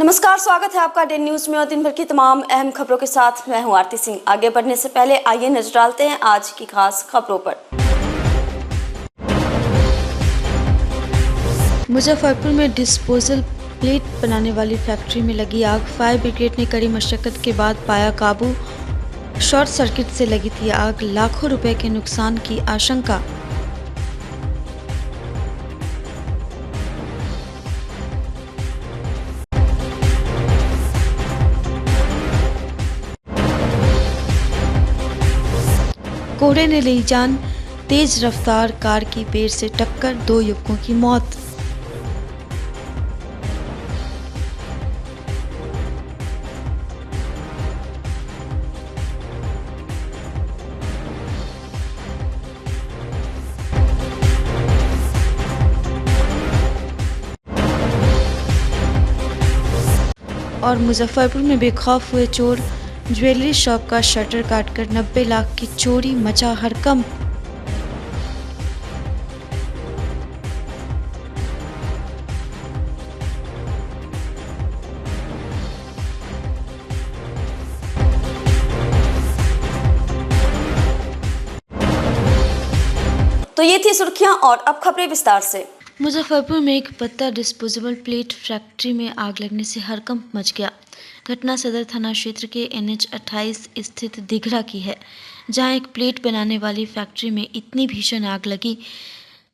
नमस्कार, स्वागत है आपका डे न्यूज में और दिन भर की तमाम अहम खबरों के साथ मैं हूं आरती सिंह। आगे बढ़ने से पहले आइए नजर डालते हैं आज की खास खबरों पर। मुजफ्फरपुर में डिस्पोजल प्लेट बनाने वाली फैक्ट्री में लगी आग। फायर ब्रिगेड ने कड़ी मशक्कत के बाद पाया काबू। शॉर्ट सर्किट से लगी थी आग, लाखों रुपए के नुकसान की आशंका। कोहरे ने ली जान, तेज रफ्तार कार की पेड़ से टक्कर, 2 युवकों की मौत। और मुजफ्फरपुर में बेखौफ हुए चोर, ज्वेलरी शॉप का शटर काटकर 90 लाख की चोरी, मचा हड़कंप। तो ये थी सुर्खियां और अब खबरें विस्तार से। मुजफ्फरपुर में एक पत्ता डिस्पोजेबल प्लेट फैक्ट्री में आग लगने से हड़कंप मच गया। घटना सदर थाना क्षेत्र के NH 28 स्थित दिघरा की है, जहां एक प्लेट बनाने वाली फैक्ट्री में इतनी भीषण आग लगी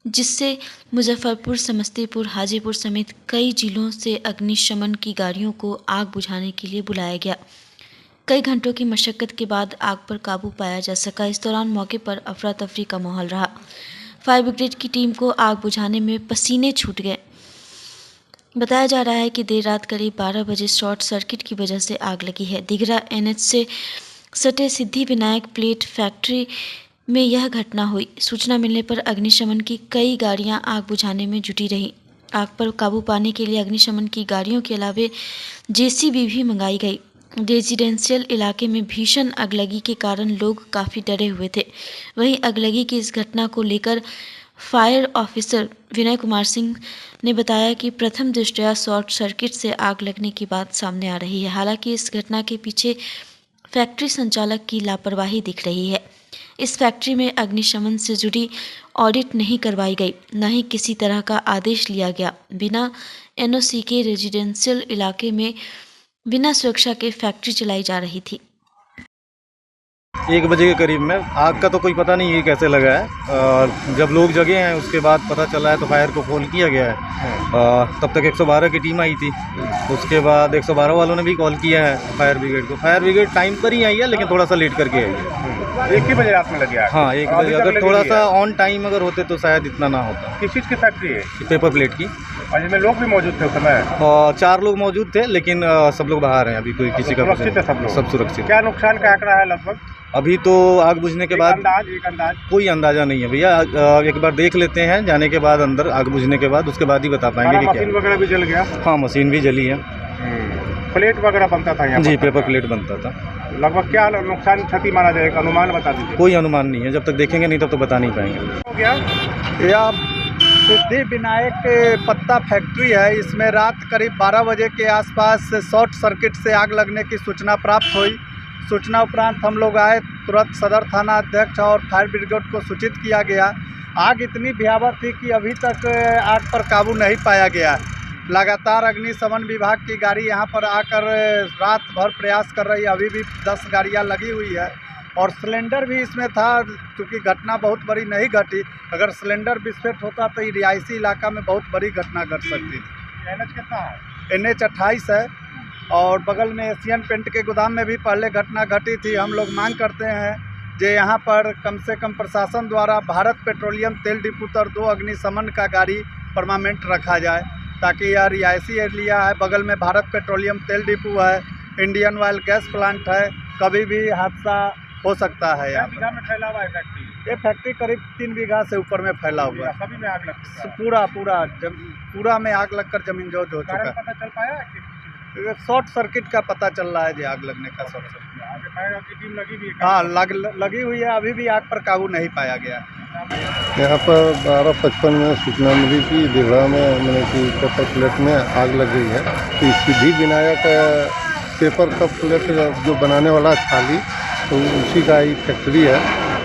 जिससे मुजफ्फरपुर, समस्तीपुर, हाजीपुर समेत कई जिलों से अग्निशमन की गाड़ियों को आग बुझाने के लिए बुलाया गया। कई घंटों की मशक्कत के बाद आग पर काबू पाया जा सका। इस दौरान मौके पर अफरा तफरी का माहौल रहा। फायर ब्रिगेड की टीम को आग बुझाने में पसीने छूट गए। बताया जा रहा है कि देर रात करीब 12 बजे शॉर्ट सर्किट की वजह से आग लगी है। दिघरा NH से सटे सिद्धि विनायक प्लेट फैक्ट्री में यह घटना हुई। सूचना मिलने पर अग्निशमन की कई गाड़ियां आग बुझाने में जुटी रही। आग पर काबू पाने के लिए अग्निशमन की गाड़ियों के अलावे JCB भी मंगाई गई। रेजिडेंशियल इलाके में भीषण अगलगी के कारण लोग काफ़ी डरे हुए थे। वहीं अगलगी की इस घटना को लेकर फायर ऑफिसर विनय कुमार सिंह ने बताया कि प्रथम दृष्टया शॉर्ट सर्किट से आग लगने की बात सामने आ रही है। हालांकि इस घटना के पीछे फैक्ट्री संचालक की लापरवाही दिख रही है। इस फैक्ट्री में अग्निशमन से जुड़ी ऑडिट नहीं करवाई गई, न ही किसी तरह का आदेश लिया गया। बिना NOC के रेजिडेंशियल इलाके में बिना सुरक्षा के फैक्ट्री चलाई जा रही थी। 1 बजे के करीब में आग का तो कोई पता नहीं ये कैसे लगा है। और जब लोग जगे हैं उसके बाद पता चला है तो फायर को कॉल किया गया है। तब तक 112 की टीम आई थी। उसके बाद 112 वालों ने भी कॉल किया है फायर ब्रिगेड को। फायर ब्रिगेड टाइम पर ही आई है, लेकिन थोड़ा सा लेट करके आई है। 1 ही बजे रात में लगी आग? हाँ, 1 बजे। अगर थोड़ा सा ऑन टाइम अगर होते तो शायद इतना ना होता। किस चीज़ की फैक्ट्री है? पेपर प्लेट की। और जिसमें लोग भी मौजूद थे उस समय? 4 लोग मौजूद थे, लेकिन सब लोग बाहर हैं। अभी कोई किसी का सुरक्षित है सब लोग? सब सुरक्षित। क्या नुकसान का आंकड़ा है लगभग? अभी तो आग बुझने के बाद एक अंदाज कोई अंदाजा नहीं है भैया। एक बार देख लेते हैं, जाने के बाद अंदर आग बुझने के बाद उसके बाद ही बता पाएंगे कि क्या। मशीन वगैरह भी जल गया? हाँ, मशीन भी जली है। प्लेट वगैरह बनता था यहाँ? जी, पेपर प्लेट बनता था। लगभग क्या नुकसान क्षति माना जाएगा, अनुमान बता दीजिए। कोई अनुमान नहीं है, जब तक देखेंगे नहीं तब तो बता नहीं पाएंगे। हो गया यह सिद्धि विनायक पत्ता फैक्ट्री है। इसमें रात करीब 12 बजे के आसपास शॉर्ट सर्किट से आग लगने की सूचना प्राप्त हुई। सूचना उपरांत हम लोग आए, तुरंत सदर थाना अध्यक्ष और फायर ब्रिगेड को सूचित किया गया। आग इतनी भयावह थी कि अभी तक आग पर काबू नहीं पाया गया। लगातार अग्निशमन विभाग की गाड़ी यहाँ पर आकर रात भर प्रयास कर रही है। अभी भी 10 गाड़ियाँ लगी हुई है और सिलेंडर भी इसमें था। क्योंकि घटना बहुत बड़ी नहीं घटी, अगर सिलेंडर विस्फोट होता तो ये रिहायशी इलाका में बहुत बड़ी घटना घट सकती थी। NH कितना है? NH 28 है और बगल में एशियन पेंट के गोदाम में भी पहले घटना घटी थी। हम लोग मांग करते हैं जो यहाँ पर कम से कम प्रशासन द्वारा भारत पेट्रोलियम तेल डिपो पर 2 अग्निशमन का गाड़ी परमानेंट रखा जाए, ताकि यह रिहायशी एरिया है। बगल में भारत पेट्रोलियम तेल डिपो है, इंडियन ऑयल गैस प्लांट है, कभी भी हादसा हो सकता है। यहाँ बीघा में फैला हुआ है फैक्ट्री? ये फैक्ट्री करीब 3 बीघा से ऊपर में फैला हुआ है। सभी में आग लगती है? पूरा में आग लगकर जमीन जोत हो चुका है। पता चल पाया? शॉर्ट सर्किट का पता चल रहा है जी, आग लगने का शॉर्ट सर्किट। फायर की टीम लगी भी है? हाँ, लगी हुई है। अभी भी आग पर काबू नहीं पाया गया। यहाँ पर 12:55 में सूचना मिली कि दीघड़ा में मैंने कि पेपर प्लेट में आग लग गई है। तो Siddhi Vinayak paper cup plate जो बनाने वाला थाली, तो उसी का ही फैक्ट्री है।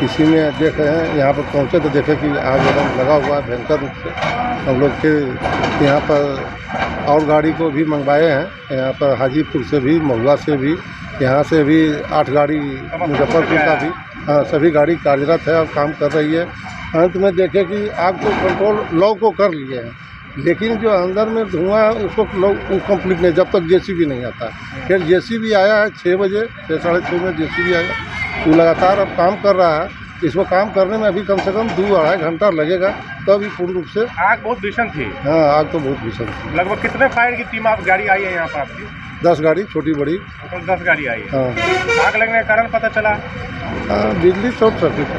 इसी में देख रहे हैं, यहाँ पर पहुँचे तो देखे कि आग एकदम लगा हुआ है भयंकर रूप से। हम लोग फिर यहाँ पर और गाड़ी को भी मंगवाए हैं, यहाँ पर हाजीपुर से भी, महुआ से भी, यहाँ से भी 8 गाड़ी, मुजफ्फरपुर का भी, हाँ सभी गाड़ी कार्यरत है और काम कर रही है। अंत में देखे कि आग को कंट्रोल लॉ को कर लिए हैं, लेकिन जो अंदर में धुआं है उसको कंप्लीट नहीं, जब तक जेसीबी नहीं आता। फिर जेसीबी आया है 6 बजे, 6 साढ़े 6 में जेसीबी आया, वो लगातार अब काम कर रहा है। इसको काम करने में अभी कम से कम 2-2.5 घंटा लगेगा, तो अभी पूर्ण रूप से। आग बहुत भीषण थी। हाँ, आग तो बहुत भीषण थी। लगभग कितने फायर की टीम आप गाड़ी आई है यहाँ पर आपकी? 10 गाड़ी, छोटी बड़ी। तो 10 गाड़ी आई है। हाँ। आग लगने का कारण पता चला? हाँ, बिजली शॉर्ट सर्किट है।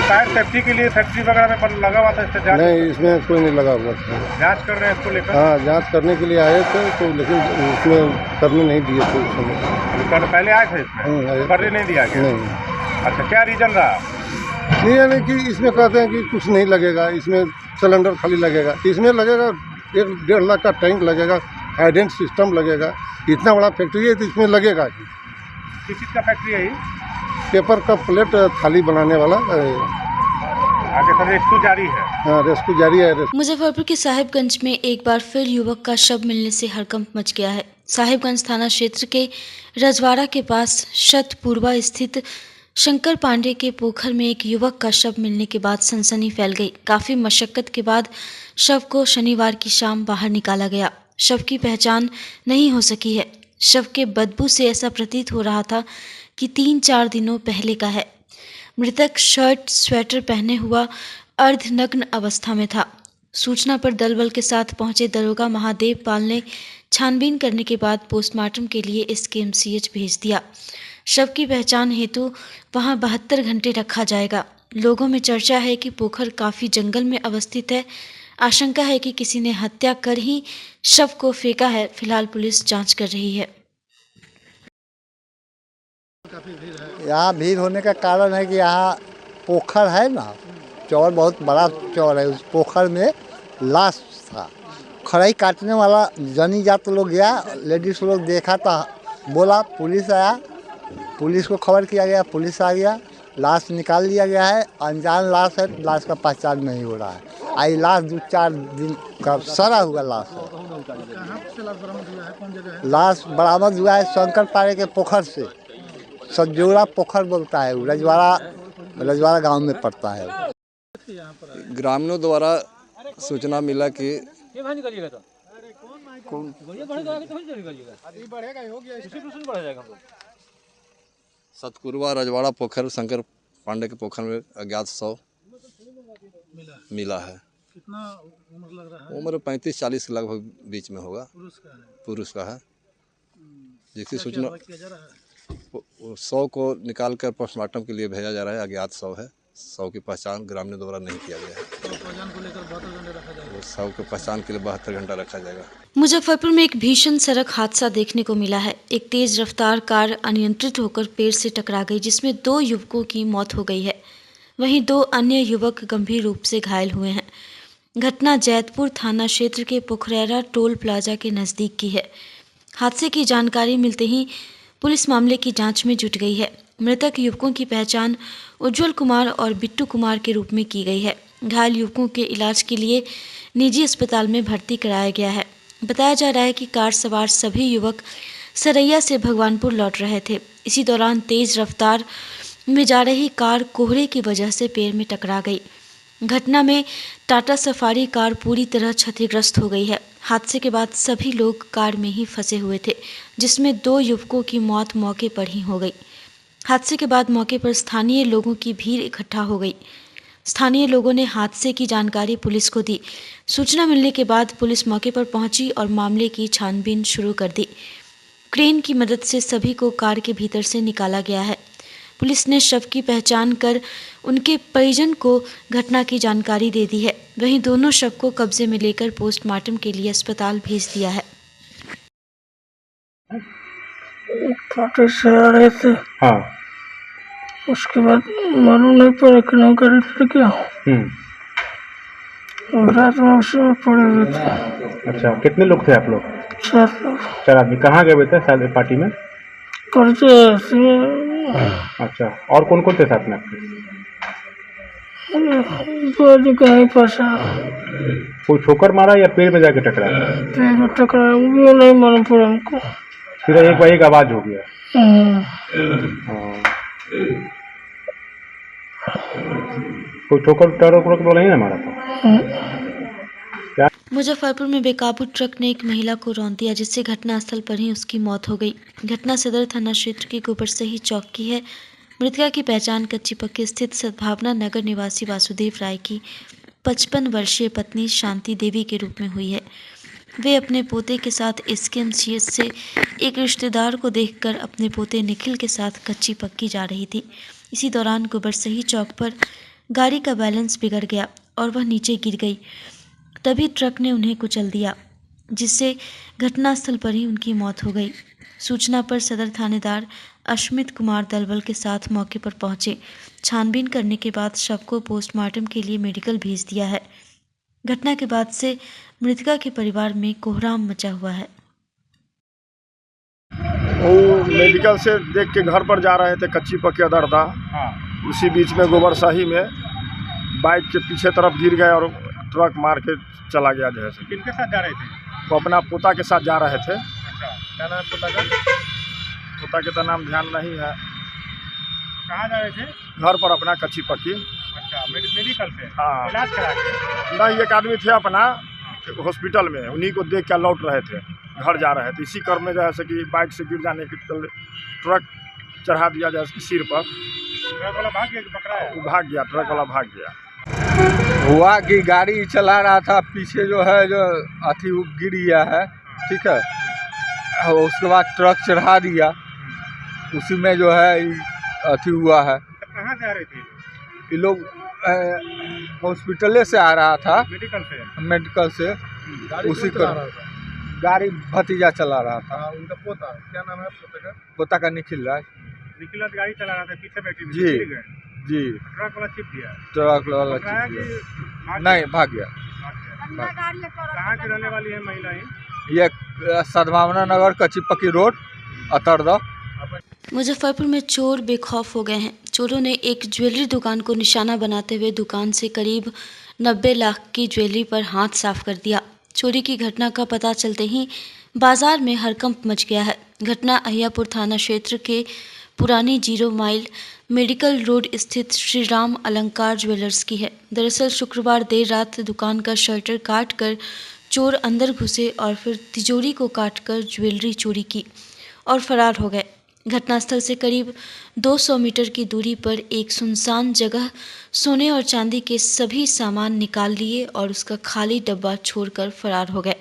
फायर सेफ्टी के लिए फैक्ट्री वगैरह में लगा हुआ था, इससे जांच? नहीं, इसमें कोई नहीं लगा हुआ था। जांच कर रहे हैं इसको लेकर? हाँ, जांच करने के लिए आए थे, तो लेकिन उसमें करने नहीं दिए थे उस समय। पहले आए थे इसमें, करने नहीं दिया गया? नहीं। अच्छा, क्या रीजन रहा? नहीं, यानी कि इसमें कहते हैं कि कुछ नहीं लगेगा, इसमें सिलेंडर खाली लगेगा। इसमें लगेगा 1-1.5 लाख का टैंक लगेगा, हाइड्रेंट सिस्टम लगेगा। इतना बड़ा फैक्ट्री है तो इसमें लगेगा। किस चीज़ का फैक्ट्री है ये? पेपर का प्लेट थाली बनाने वाला। आगे सब रेस्क्यू जारी है? हाँ, रेस्क्यू जारी है। मुजफ्फरपुर के साहिबगंज में एक बार फिर युवक का शव मिलने से हड़कंप मच गया है। साहिबगंज थाना क्षेत्र के रजवाड़ा के पास शतपूर्वा स्थित शंकर पांडे के पोखर में एक युवक का शव मिलने के बाद सनसनी फैल गई। काफी मशक्कत के बाद शव को शनिवार की शाम बाहर निकाला गया। शव की पहचान नहीं हो सकी है। शव के बदबू से ऐसा प्रतीत हो रहा था कि 3-4 दिनों पहले का है। मृतक शर्ट स्वेटर पहने हुआ अर्धनग्न अवस्था में था। सूचना पर दल बल के साथ पहुंचे दरोगा महादेव पाल ने छानबीन करने के बाद पोस्टमार्टम के लिए SKMCH भेज दिया। शव की पहचान हेतु वहां 72 घंटे रखा जाएगा। लोगों में चर्चा है कि पोखर काफी जंगल में अवस्थित है। आशंका है कि किसी ने हत्या कर ही शव को फेंका है। फिलहाल पुलिस जांच कर रही है। यहाँ भीड़ होने का कारण है कि यहाँ पोखर है ना, चौर बहुत बड़ा चौर है। उस पोखर में लाश था। खराई काटने वाला जनी जात लोग गया, लेडीज लोग देखा तो बोला, पुलिस आया, पुलिस को खबर किया गया, पुलिस आ गया, लाश निकाल लिया गया है। अनजान लाश है, लाश का पहचान नहीं हो रहा है। आई लाश 2-4 दिन का सड़ा हुआ लाश है। लाश बरामद हुआ है शंकर पाड़े के पोखर से। सजोरा पोखर बोलता है, रजवाड़ा गांव में पड़ता है। ग्रामीणों द्वारा सूचना मिला कि सतपुरवा रजवाड़ा पोखर शंकर पांडे के पोखर में अज्ञात शव मिला है। कितना उम्र लग रहा है? उम्र 35-40 के लगभग बीच में होगा। पुरुष का है। जिसकी सूचना शव को निकाल कर पोस्टमार्टम के लिए भेजा जा रहा है। अज्ञात शव है। शव की पहचान ग्रामीणों द्वारा नहीं किया गया है। पहचान को लेकर 72 घंटे रखा जाएगा। शव की पहचान के लिए 72 घंटा रखा जाएगा। मुजफ्फरपुर में एक भीषण सड़क हादसा देखने को मिला है। एक तेज रफ्तार कार अनियंत्रित होकर पेड़ से टकरा गई, जिसमें 2 युवकों की मौत हो गई है। वहीं 2 अन्य युवक गंभीर रूप से घायल हुए हैं। घटना जैतपुर थाना क्षेत्र के पोखरेरा टोल प्लाजा के नज़दीक की है। हादसे की जानकारी मिलते ही पुलिस मामले की जांच में जुट गई है। मृतक युवकों की पहचान उज्जवल कुमार और बिट्टू कुमार के रूप में की गई है। घायल युवकों के इलाज के लिए निजी अस्पताल में भर्ती कराया गया है। बताया जा रहा है कि कार सवार सभी युवक सरैया से भगवानपुर लौट रहे थे। इसी दौरान तेज रफ्तार में जा रही कार कोहरे की वजह से पेड़ में टकरा गई। घटना में टाटा सफारी कार पूरी तरह क्षतिग्रस्त हो गई है। हादसे के बाद सभी लोग कार में ही फंसे हुए थे, जिसमें 2 युवकों की मौत मौके पर ही हो गई। हादसे के बाद मौके पर स्थानीय लोगों की भीड़ इकट्ठा हो गई। स्थानीय लोगों ने हादसे की जानकारी पुलिस को दी। सूचना मिलने के बाद पुलिस मौके पर पहुंची और मामले की छानबीन शुरू कर दी। क्रेन की मदद से सभी को कार के भीतर से निकाला गया है। पुलिस ने शव की पहचान कर उनके परिजन को घटना की जानकारी दे दी है। वहीं दोनों शव को कब्जे में लेकर पोस्टमार्टम के लिए अस्पताल भेज दिया है। टाटा से आ रहे थे। हाँ। उसके बाद मालूम नहीं पड़ा कि नौकरी थे क्या। रात में उसी में पड़े हुए थे। अच्छा, कितने लोग थे आप लोग? 7 लोग। 4 आदमी। कहाँ गए हुए थे शादी पार्टी में? करते ऐसे अच्छा, और कौन कौन थे साथ में आपके? बॉडी का ही फंसा, कोई ठोकर मारा या पेड़ में जाके टकराया? पेड़ में टकराया, वो नहीं मालूम पड़ा हमको। सीधा एक बार एक आवाज हो गया। हाँ। कोई ठोकर तो नहीं ना मारा था? मुजफ्फरपुर में बेकाबू ट्रक ने एक महिला को रौंद दिया, जिससे घटनास्थल पर ही उसकी मौत हो गई। घटना सदर थाना क्षेत्र के गोबरसही चौक की है। मृतका की पहचान कच्ची पक्की स्थित सद्भावना नगर निवासी वासुदेव राय की 55 वर्षीय पत्नी शांति देवी के रूप में हुई है। वे अपने पोते के साथ एसकेएमसीएच से एक रिश्तेदार को देखकर अपने पोते निखिल के साथ कच्ची पक्की जा रही थी। इसी दौरान गोबरसही चौक पर गाड़ी का बैलेंस बिगड़ गया और वह नीचे गिर गई। तभी ट्रक ने उन्हें कुचल दिया, जिससे घटनास्थल पर ही उनकी मौत हो गई। सूचना पर सदर थानेदार अश्मित कुमार दलबल के साथ मौके पर पहुंचे। छानबीन करने के बाद शव को पोस्टमार्टम के लिए मेडिकल भेज दिया है। घटना के बाद से मृतका के परिवार में कोहराम मचा हुआ है। वो मेडिकल से देख के घर पर जा रहे थे, कच्ची पक्की दर्दा। उसी बीच में गोबरसाही में बाइक के पीछे तरफ गिर गए और ट्रक मार के चला गया। जैसे किनके साथ जा रहे थे? वो अपना पोता के साथ जा रहे थे। अच्छा, क्या नाम है पोता का? पोता के तो नाम ध्यान नहीं है। कहाँ जा रहे थे? घर पर अपना कच्ची पक्की। अच्छा, मेडिकल से? हाँ। इलाज करा के? नहीं, एक आदमी थे अपना हॉस्पिटल में, उन्हीं को देख कर लौट रहे थे, घर जा रहे थे। इसी क्रम में जैसे कि बाइक से गिर जाने के चलते ट्रक चढ़ा दिया जैसे कि सिर पर। ट्रक वाला भाग गया कि पकड़ा है? वो भाग गया, ट्रक वाला भाग गया। हुआ कि गाड़ी चला रहा था, पीछे जो है जो अथी गिर गया है, ठीक है। और उसके बाद ट्रक चढ़ा दिया, उसी में जो है अथी हुआ है। कहाँ से आ रहे थे ये लोग? हॉस्पिटल से आ रहा था, मेडिकल से। उसी का गाड़ी भतीजा चला रहा था। उनका पोता, क्या नाम है पोता का? पोता का निखिल राय। निखिल गाड़ी चला रहा था, पीछे बैठी हुई जी जी। ट्रक वाला चिप दिया? ट्रक वाला चिप दिया। नहीं, भाग गया। कहाँ की रहने वाली है महिला? ये सद्भावना नगर कच्ची पक्की रोड अतरदा। मुजफ्फरपुर में चोर बेखौफ हो गए हैं। चोरों ने एक ज्वेलरी दुकान को निशाना बनाते हुए दुकान से करीब 90 लाख की ज्वेलरी पर हाथ साफ कर दिया। चोरी की घटना का पता चलते ही बाजार में हड़कंप मच गया है। घटना अहियापुर थाना क्षेत्र के पुरानी 0 माइल मेडिकल रोड स्थित श्री राम अलंकार ज्वेलर्स की है। दरअसल शुक्रवार देर रात दुकान का शटर काटकर चोर अंदर घुसे और फिर तिजोरी को काटकर ज्वेलरी चोरी की और फरार हो गए। घटनास्थल से करीब 200 मीटर की दूरी पर एक सुनसान जगह सोने और चांदी के सभी सामान निकाल लिए और उसका खाली डब्बा छोड़कर फरार हो गए।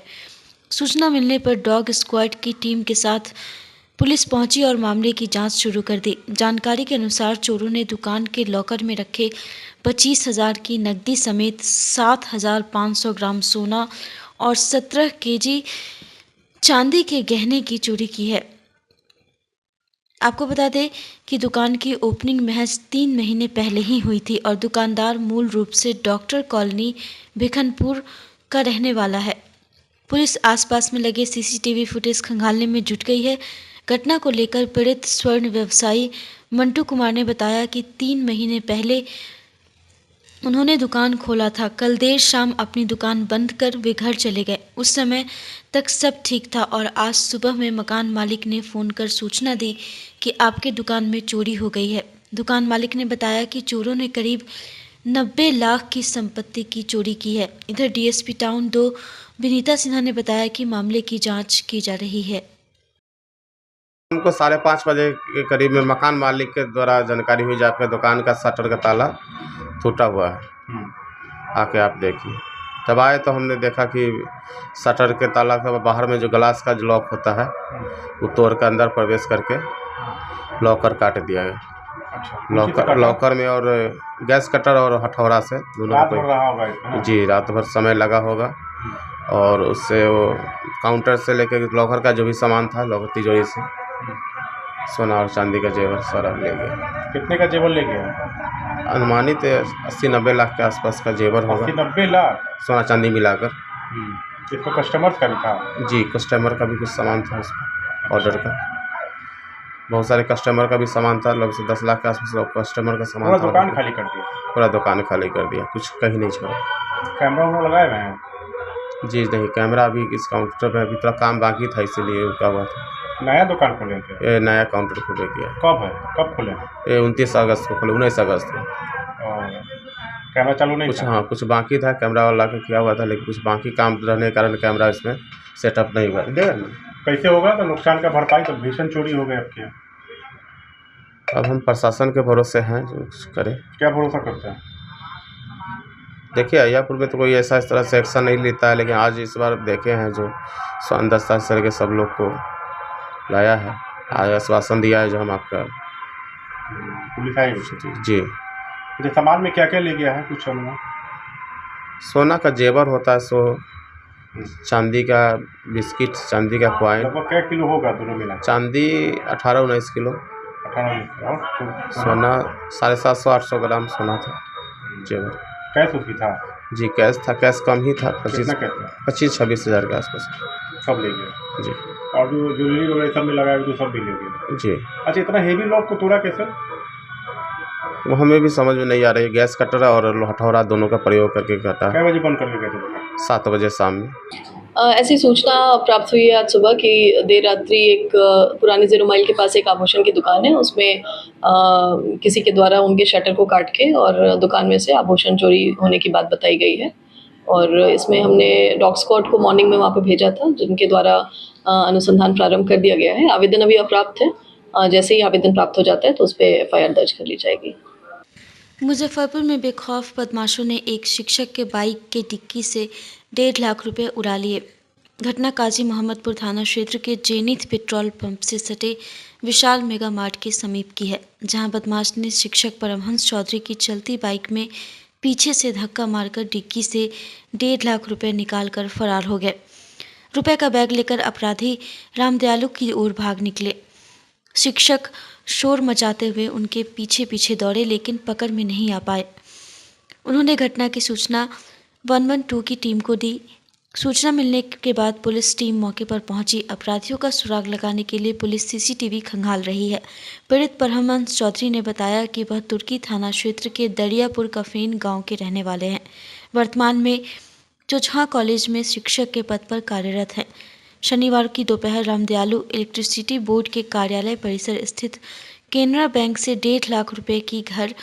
सूचना मिलने पर डॉग स्क्वाड की टीम के साथ पुलिस पहुंची और मामले की जांच शुरू कर दी। जानकारी के अनुसार चोरों ने दुकान के लॉकर में रखे 25,000 की नकदी समेत 7,500 ग्राम सोना और 17 केजी चांदी के गहने की चोरी की है। आपको बता दें कि दुकान की ओपनिंग महज 3 महीने पहले ही हुई थी और दुकानदार मूल रूप से डॉक्टर कॉलोनी भिखनपुर का रहने वाला है। पुलिस आसपास में लगे सीसीटीवी फुटेज खंगालने में जुट गई है। घटना को लेकर पीड़ित स्वर्ण व्यवसायी मंटू कुमार ने बताया कि 3 महीने पहले उन्होंने दुकान खोला था। कल देर शाम अपनी दुकान बंद कर वे घर चले गए। उस समय तक सब ठीक था और आज सुबह में मकान मालिक ने फ़ोन कर सूचना दी कि आपके दुकान में चोरी हो गई है। दुकान मालिक ने बताया कि चोरों ने करीब 90 लाख की संपत्ति की चोरी की है। इधर डीएसपी टाउन 2 विनीता सिन्हा ने बताया कि मामले की जांच की जा रही है। हमको 5:30 बजे के करीब में मकान मालिक के द्वारा जानकारी हुई, आपके दुकान का शटर का ताला टूटा हुआ है, आके आप देखिए। जब आए तो हमने देखा कि शटर के ताला के बाहर में जो ग्लास का जो लॉक होता है वो तोड़ कर अंदर प्रवेश करके लॉकर काट दिया गया। लॉकर में और गैस कटर और हथौड़ा से दोनों को जी रात भर समय लगा होगा और उससे वो काउंटर से लेके लॉकर का जो भी सामान था लॉकर तिजोरी से सोना और चांदी का जेवर सारा ले गया। कितने का जेवर ले गया? अनुमानित 80-90 लाख के आसपास का जेवर होगा। 80-90 लाख सोना चांदी मिलाकर। इसमें कस्टमर्स का भी था? जी, कस्टमर का भी कुछ सामान था उसमें, ऑर्डर का। बहुत सारे कस्टमर का भी सामान था, लगभग 10 लाख के आसपास कस्टमर का सामान पूरा था। दुकान खाली कर दिया? पूरा दुकान खाली कर दिया, कुछ कहीं नहीं छोड़ा। कैमरा वैमरा लगाए हुए हैं? जी नहीं, कैमरा अभी इस काउंटर पे अभी थोड़ा काम बाकी था, इसीलिए रुका हुआ था। नया दुकान खोले थे? ये नया काउंटर खोले गया। कब है, कब खोले? ये 29 अगस्त को खोले, 19 अगस्त को। कैमरा चालू नहीं कुछ था? हाँ, कुछ बाकी था, कैमरा वाला के किया हुआ था, लेकिन कुछ बाकी काम रहने के कारण कैमरा इसमें सेटअप नहीं हुआ। कैसे होगा तो नुकसान का भरपाई? तो भीषण चोरी हो गई आपके यहाँ। अब हम प्रशासन के भरोसे हैं, जो कुछ करें। क्या भरोसा करते हैं? देखिए, अय्यापुर में तो कोई ऐसा इस तरह से एक्शन नहीं लेता है, लेकिन आज इस बार देखे हैं जो दस्ता सर के सब लोग को लाया है, आज आश्वासन दिया है जो हम आपका पुलिस आई? जी। तो सामान में क्या क्या ले गया है कुछ हमने? सोना का जेवर होता है 100, चांदी का बिस्किट, चांदी का कॉइन। लगभग क्या किलो होगा दोनों मिला? चांदी 18-19 किलो, 18 सोना 750-800 ग्राम सोना था जेवर। कैश उसकी था? जी कैश था, कैश कम ही था, 25-26 हज़ार के आसपास। सब ले गए? जी। और जो ज्वेलरी वगैरह सब में लगाया तो सब भी ले गए? जी। अच्छा, इतना हेवी लॉक को तोड़ा कैसे? वो हमें भी समझ में नहीं आ रही है। गैस कटर और हथौड़ा दोनों का प्रयोग करके करता कै है। बजे बंद करके गए थे? 7 बजे शाम में। ऐसी सूचना प्राप्त हुई है आज सुबह कि देर रात्रि एक पुरानी 0 माइल के पास एक आभूषण की दुकान है, उसमें किसी के द्वारा उनके शटर को काट के और दुकान में से आभूषण चोरी होने की बात बताई गई है। और इसमें हमने डॉग स्क्वाड को मॉर्निंग में वहाँ पर भेजा था, जिनके द्वारा अनुसंधान प्रारंभ कर दिया गया है। आवेदन अभी अप्राप्त है, जैसे ही आवेदन प्राप्त हो जाता है तो उस पर FIR दर्ज कर ली जाएगी। मुजफ्फरपुर में बेखौफ बदमाशों ने एक शिक्षक के बाइक के डिक्की से 1.5 लाख रुपए उड़ा लिए। घटना काजी मोहम्मदपुर थाना क्षेत्र के जेनिथ पेट्रोल पंप से सटे विशाल मेगा मार्ट के समीप की है, जहां बदमाश ने शिक्षक परमहंस चौधरी की चलती बाइक में पीछे से धक्का मारकर डिक्की से 1.5 लाख रुपए निकालकर फरार हो गए। रुपए का बैग लेकर अपराधी रामदयालु की ओर भाग निकले। शिक्षक शोर मचाते हुए उनके पीछे पीछे दौड़े, लेकिन पकड़ में नहीं आ पाए। उन्होंने घटना की सूचना 112 की टीम को दी। सूचना मिलने के बाद पुलिस टीम मौके पर पहुंची। अपराधियों का सुराग लगाने के लिए पुलिस CCTV खंगाल रही है। पीड़ित परमहंस चौधरी ने बताया कि वह तुर्की थाना क्षेत्र के दरियापुर कफेन गांव के रहने वाले हैं। वर्तमान में चोचहा कॉलेज में शिक्षक के पद पर कार्यरत हैं। शनिवार की दोपहर रामदयालु इलेक्ट्रिसिटी बोर्ड के कार्यालय परिसर स्थित केनरा बैंक से 1.5 लाख रुपए की घर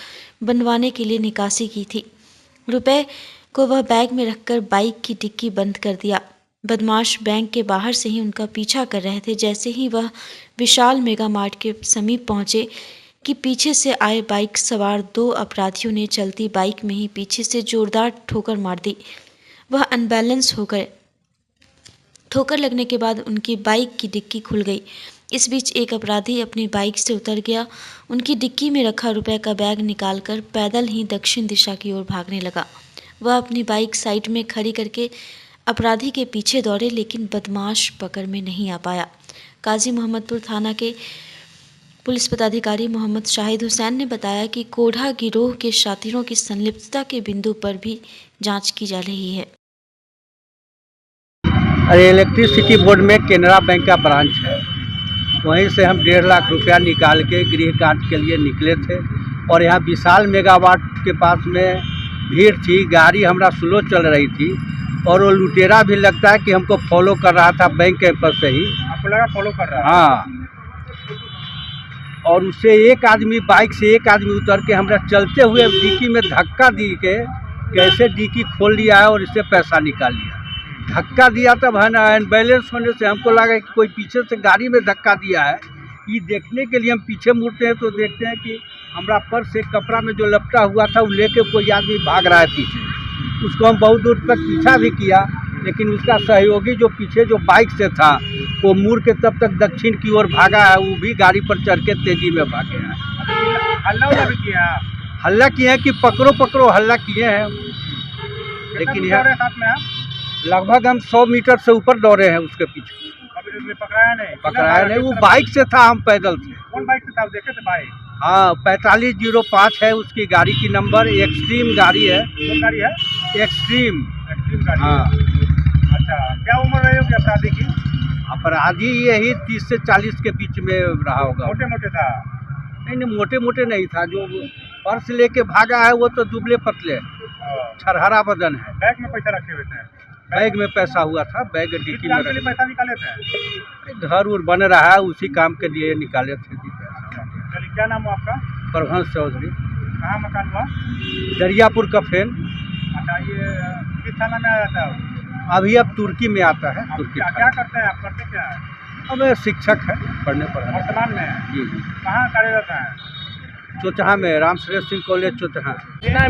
बनवाने के लिए निकासी की थी। रुपए को वह बैग में रखकर बाइक की डिक्की बंद कर दिया। बदमाश बैंक के बाहर से ही उनका पीछा कर रहे थे। जैसे ही वह विशाल मेगा मार्ट के समीप पहुंचे कि पीछे से आए बाइक सवार 2 अपराधियों ने चलती बाइक में ही पीछे से जोरदार ठोकर मार दी। वह अनबैलेंस हो गए। ठोकर लगने के बाद उनकी बाइक की डिक्की खुल गई। इस बीच एक अपराधी अपनी बाइक से उतर गया। उनकी डिक्की में रखा रुपए का बैग निकालकर पैदल ही दक्षिण दिशा की ओर भागने लगा। वह अपनी बाइक साइड में खड़ी करके अपराधी के पीछे दौड़े, लेकिन बदमाश पकड़ में नहीं आ पाया। काजी मोहम्मदपुर थाना के पुलिस पदाधिकारी मोहम्मद शाहिद हुसैन ने बताया कि कोढ़ा गिरोह के शातिरों की संलिप्तता के बिंदु पर भी जांच की जा रही है। इलेक्ट्रिसिटी बोर्ड में केनरा बैंक का ब्रांच है, वहीं से हम 1.5 लाख रुपया निकाल के गृह कार्य के लिए निकले थे और यहाँ विशाल मेगावाट के पास में भीड़ थी। गाड़ी हमारा स्लो चल रही थी और वो लुटेरा भी लगता है कि हमको फॉलो कर रहा था बैंक कैंपस से ही। आपको लगा फॉलो कर रहा है? हाँ, और उससे एक आदमी बाइक से एक आदमी उतर के हमारा चलते हुए डिक्की में धक्का दी के कैसे डिक्की खोल लिया है और इससे पैसा निकाल लिया। धक्का दिया तब है ना, अनबैलेंस होने से हमको लगा कि कोई पीछे से गाड़ी में धक्का दिया है। ये देखने के लिए हम पीछे मुड़ते हैं तो देखते हैं कि हमारा पर्स एक कपड़ा में जो लपटा हुआ था वो लेके कोई आदमी भाग रहा है पीछे। उसको हम बहुत दूर तक पीछा भी किया, लेकिन उसका सहयोगी जो पीछे जो बाइक से था वो मुड़ के तब तक दक्षिण की ओर भागा है। वो भी गाड़ी पर चढ़ के तेजी में भागे हैं। हल्ला भी किया? हल्ला किए हैं कि पकड़ो पकड़ो, हल्ला किए हैं। लेकिन यहाँ साथ में आप लगभग हम 100 मीटर से ऊपर दौड़े हैं उसके पीछे। अभी उसने पकड़ाया नहीं? पकड़ाया नहीं, वो बाइक से था, हम पैदल थे। कौन बाइक से था, आप देखे थे बाइक? हाँ, 4505 है उसकी गाड़ी की नंबर, एक्सट्रीम गाड़ी है। कौन गाड़ी है? एक्सट्रीम गाड़ी। हाँ। अच्छा, क्या उम्र रही होगी अपराधी की? अपराधी यही 30 से 40 के बीच में रहा होगा। मोटे मोटे था? नहीं, मोटे मोटे नहीं था। जो पर्स लेके भागा है वो तो दुबले पतले, छरहरा बदन है। बैग में पैसा रखे हुए थे? बैग में पैसा हुआ था, बैग डिक्की में लिए पैसा निकाले थे? घर उर बन रहा है, उसी काम के लिए निकाले थे। चलिए, क्या नाम हुआ आपका? प्रभंस चौधरी। कहाँ मकान हुआ? दरियापुर का फेन। अच्छा, ये किस थाना में आया था? अभी अब तुर्की में आता है। तुर्की क्या करते हैं आप, करते क्या है? अब शिक्षक है, पढ़ने पर वर्तमान में? जी। कहाँ कार्यरत है? चौचहा में, रामश्रेष्ठ सिंह कॉलेज चौचहा। सूचना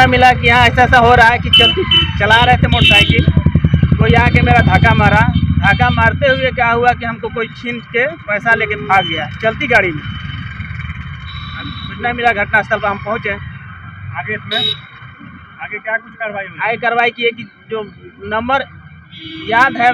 मिला कि यहाँ ऐसा हो रहा है कि चला रहे थे मोटरसाइकिल, कोई आके मेरा धक्का मारा। धक्का मारते हुए क्या हुआ कि हमको कोई छीन के पैसा लेके भाग गया चलती गाड़ी में। सूचना मिला, घटनास्थल पर हम पहुँचे। आगे इसमें आगे क्या कुछ कार्रवाई हुई? आगे कार्रवाई की है कि जो नंबर याद है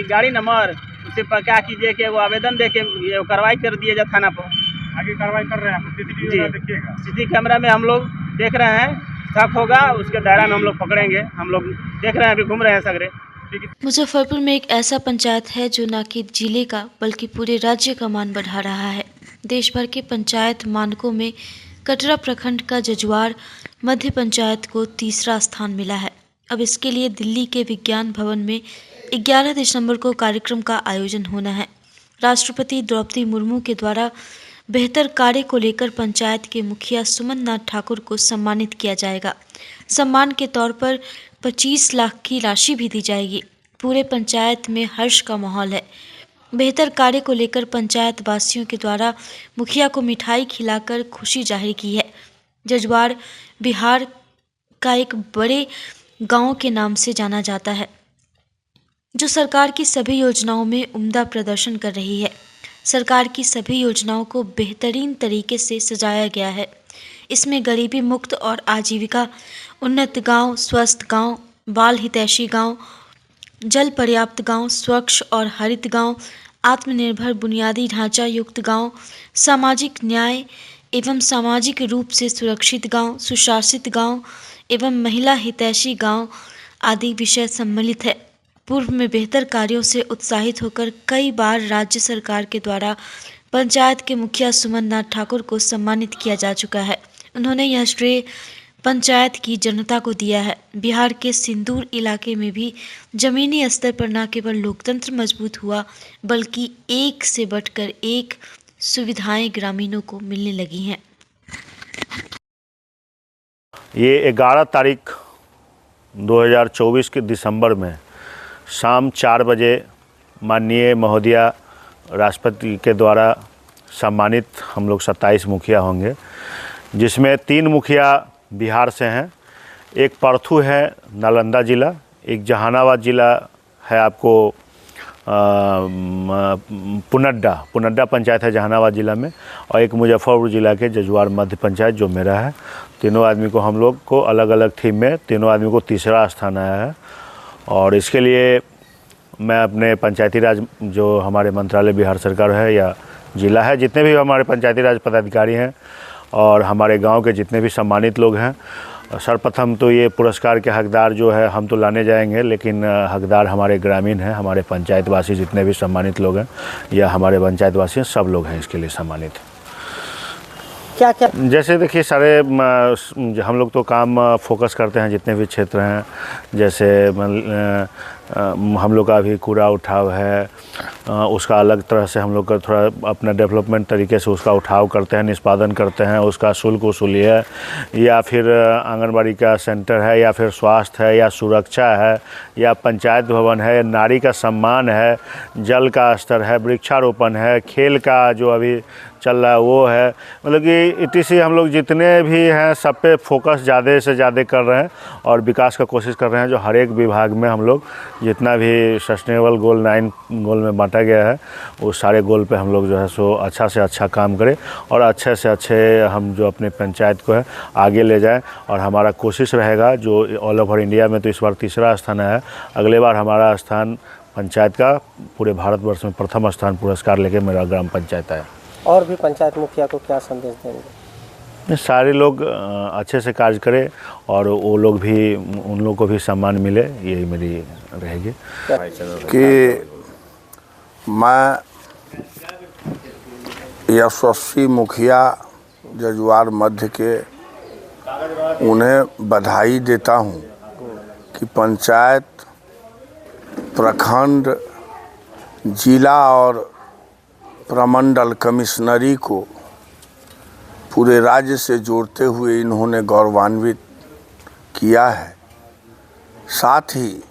गाड़ी नंबर, उसे पर क्या कीजिए कि वो आवेदन दे के ये कार्रवाई कर दिया जाए थाना पर। आगे कार्रवाई कर रहे हैं आप? सीसीटीवी देखिएगा? सीसी कैमरा में हम लोग देख रहे हैं, शक होगा उसके दायरा में हम लोग पकड़ेंगे। हम लोग देख रहे हैं, अभी घूम रहे हैं सगरे। मुजफ्फरपुर में एक ऐसा पंचायत है जो न कि जिले का बल्कि पूरे राज्य का मान बढ़ा रहा है। देश भर के पंचायत मानकों में कटरा प्रखंड का जजुआर मध्य पंचायत को तीसरा स्थान मिला है। अब इसके लिए दिल्ली के विज्ञान भवन में 11 दिसंबर को कार्यक्रम का आयोजन होना है। राष्ट्रपति द्रौपदी मुर्मू के द्वारा बेहतर कार्य को लेकर पंचायत के मुखिया सुमन नाथ ठाकुर को सम्मानित किया जाएगा। सम्मान के तौर पर 25 लाख की राशि भी दी जाएगी। पूरे पंचायत में हर्ष का माहौल है। बेहतर कार्य को लेकर पंचायत वासियों के द्वारा मुखिया को मिठाई खिलाकर खुशी जाहिर की है। जजुआर बिहार का एक बड़े गांव के नाम से जाना जाता है, जो सरकार की सभी योजनाओं में उम्दा प्रदर्शन कर रही है। सरकार की सभी योजनाओं को बेहतरीन तरीके से सजाया गया है। इसमें गरीबी मुक्त और आजीविका, उन्नत गांव, स्वस्थ गांव, बाल हितैषी गांव, जल पर्याप्त गांव, स्वच्छ और हरित गांव, आत्मनिर्भर बुनियादी ढांचा युक्त गांव, सामाजिक न्याय एवं सामाजिक रूप से सुरक्षित गांव, सुशासित गांव एवं महिला हितैषी गांव आदि विषय सम्मिलित है। पूर्व में बेहतर कार्यों से उत्साहित होकर कई बार राज्य सरकार के द्वारा पंचायत के मुखिया सुमन नाथ ठाकुर को सम्मानित किया जा चुका है। उन्होंने यह श्रेय पंचायत की जनता को दिया है। बिहार के सिंदूर इलाके में भी जमीनी स्तर पर न केवल लोकतंत्र मजबूत हुआ, बल्कि एक से बढ़कर एक सुविधाएं ग्रामीणों को मिलने लगी हैं। ये 11 तारीख 2024 के दिसंबर में शाम 4 बजे माननीय महोदया राष्ट्रपति के द्वारा सम्मानित हम लोग 27 मुखिया होंगे, जिसमें 3 मुखिया बिहार से हैं। एक परथू है नालंदा ज़िला, एक जहानाबाद ज़िला है आपको पुनड्डा पंचायत है जहानाबाद ज़िला में, और एक मुजफ्फरपुर ज़िला के जजुआर मध्य पंचायत जो मेरा है। तीनों आदमी को हम लोग को अलग अलग थीम में तीनों आदमी को तीसरा स्थान आया है। और इसके लिए मैं अपने पंचायती राज जो हमारे मंत्रालय बिहार सरकार है या ज़िला है, जितने भी हमारे पंचायती राज पदाधिकारी हैं और हमारे गांव के जितने भी सम्मानित लोग हैं, सर्वप्रथम तो ये पुरस्कार के हकदार जो है हम तो लाने जाएंगे, लेकिन हकदार हमारे ग्रामीण हैं, हमारे पंचायतवासी जितने भी सम्मानित लोग हैं या हमारे पंचायतवासी हैं, सब लोग हैं इसके लिए सम्मानित। क्या क्या जैसे देखिए सारे हम लोग तो काम फोकस करते हैं जितने भी क्षेत्र हैं। जैसे हम लोग का अभी कूड़ा उठाव है, उसका अलग तरह से हम लोग का थोड़ा अपना डेवलपमेंट तरीके से उसका उठाव करते हैं, निष्पादन करते हैं, उसका शुल्क वसूली है, या फिर आंगनबाड़ी का सेंटर है, या फिर स्वास्थ्य है, या सुरक्षा है, या पंचायत भवन है, नारी का सम्मान है, जल का स्तर है, वृक्षारोपण है, खेल का जो अभी चल रहा है वो है। मतलब कि ETC हम लोग जितने भी हैं सब पे फोकस ज़्यादा से ज़्यादा कर रहे हैं और विकास का कोशिश कर रहे हैं। जो हर एक विभाग में हम लोग जितना भी सस्टेनेबल गोल 9 गोल में बांटा गया है, उस सारे गोल पे हम लोग जो है सो अच्छा से अच्छा काम करें और अच्छे से अच्छे हम जो अपने पंचायत को है आगे ले जाएं। और हमारा कोशिश रहेगा जो ऑल ओवर इंडिया में तो इस बार तीसरा स्थान है, अगले बार हमारा स्थान पंचायत का पूरे भारतवर्ष में प्रथम स्थान पुरस्कार लेके मेरा ग्राम पंचायत आया। और भी पंचायत मुखिया को क्या संदेश देंगे? सारे लोग अच्छे से कार्य करें और वो लोग भी, उन लोग को भी सम्मान मिले, यही मेरी रहेगी। कि मैं यशस्वी मुखिया जजुआर मध्य के उन्हें बधाई देता हूं कि पंचायत, प्रखंड, जिला और प्रमंडल कमिश्नरी को पूरे राज्य से जोड़ते हुए इन्होंने गौरवान्वित किया है। साथ ही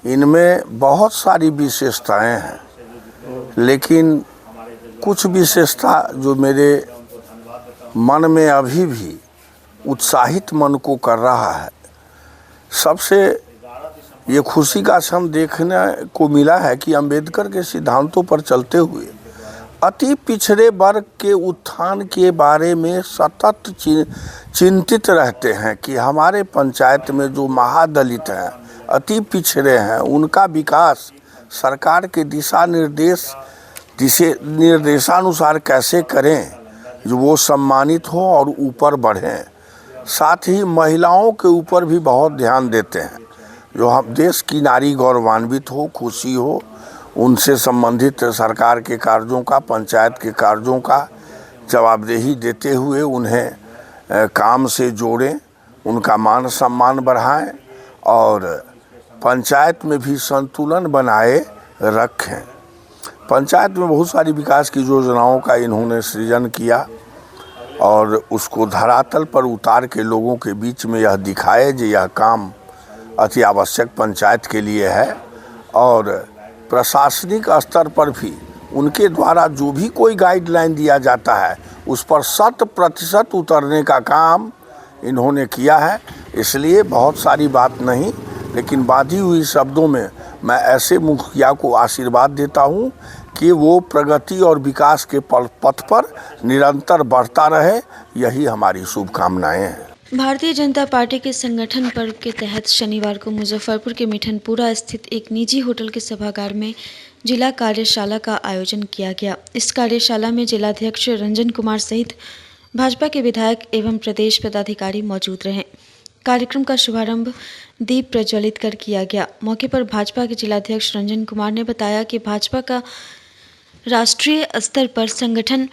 इनमें बहुत सारी विशेषताएं हैं, लेकिन कुछ विशेषता जो मेरे मन में अभी भी उत्साहित मन को कर रहा है। सबसे ये खुशी का क्षण देखने को मिला है कि अंबेडकर के सिद्धांतों पर चलते हुए अति पिछड़े वर्ग के उत्थान के बारे में सतत चिंतित रहते हैं कि हमारे पंचायत में जो महादलित हैं, अति पिछड़े हैं, उनका विकास सरकार के निर्देशानुसार कैसे करें, जो वो सम्मानित हों और ऊपर बढ़ें। साथ ही महिलाओं के ऊपर भी बहुत ध्यान देते हैं, जो हम देश की नारी गौरवान्वित हो, खुशी हो, उनसे संबंधित सरकार के कार्यों का, पंचायत के कार्यों का जवाबदेही देते हुए उन्हें काम से जोड़ें, उनका मान सम्मान बढ़ाएं और पंचायत में भी संतुलन बनाए रखें। पंचायत में बहुत सारी विकास की योजनाओं का इन्होंने सृजन किया और उसको धरातल पर उतार के लोगों के बीच में यह दिखाए कि यह काम अति आवश्यक पंचायत के लिए है। और प्रशासनिक स्तर पर भी उनके द्वारा जो भी कोई गाइडलाइन दिया जाता है उस पर 100% उतरने का काम इन्होंने किया है। इसलिए बहुत सारी बात नहीं, लेकिन बाधी हुई शब्दों में मैं ऐसे मुखिया को आशीर्वाद देता हूं कि वो प्रगति और विकास के पथ पर निरंतर बढ़ता रहे। यही हमारी शुभकामनाएं हैं। भारतीय जनता पार्टी के संगठन पर्व के तहत शनिवार को मुजफ्फरपुर के मिठनपुरा स्थित एक निजी होटल के सभागार में जिला कार्यशाला का आयोजन किया गया। इस कार्यशाला में जिलाध्यक्ष रंजन कुमार सहित भाजपा के विधायक एवं प्रदेश पदाधिकारी मौजूद रहे। कार्यक्रम का शुभारंभ दीप प्रज्वलित कर किया गया। मौके पर भाजपा के जिलाध्यक्ष रंजन कुमार ने बताया कि भाजपा का राष्ट्रीय स्तर पर संगठन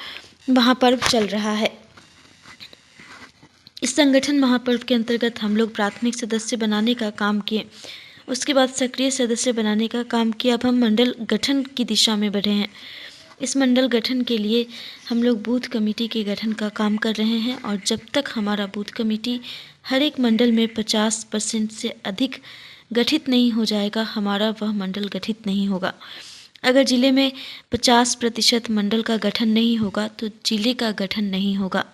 महापर्व चल रहा है। इस संगठन महापर्व के अंतर्गत हम लोग प्राथमिक सदस्य बनाने का काम किए, उसके बाद सक्रिय सदस्य बनाने का काम किया। अब हम मंडल गठन की दिशा में बढ़े हैं। इस मंडल गठन के लिए हम लोग बूथ कमेटी के गठन का काम कर रहे हैं और जब तक हमारा बूथ कमेटी हर एक मंडल में 50% से अधिक गठित नहीं हो जाएगा, हमारा वह मंडल गठित नहीं होगा। अगर जिले में 50% मंडल का गठन नहीं होगा तो जिले का गठन नहीं होगा।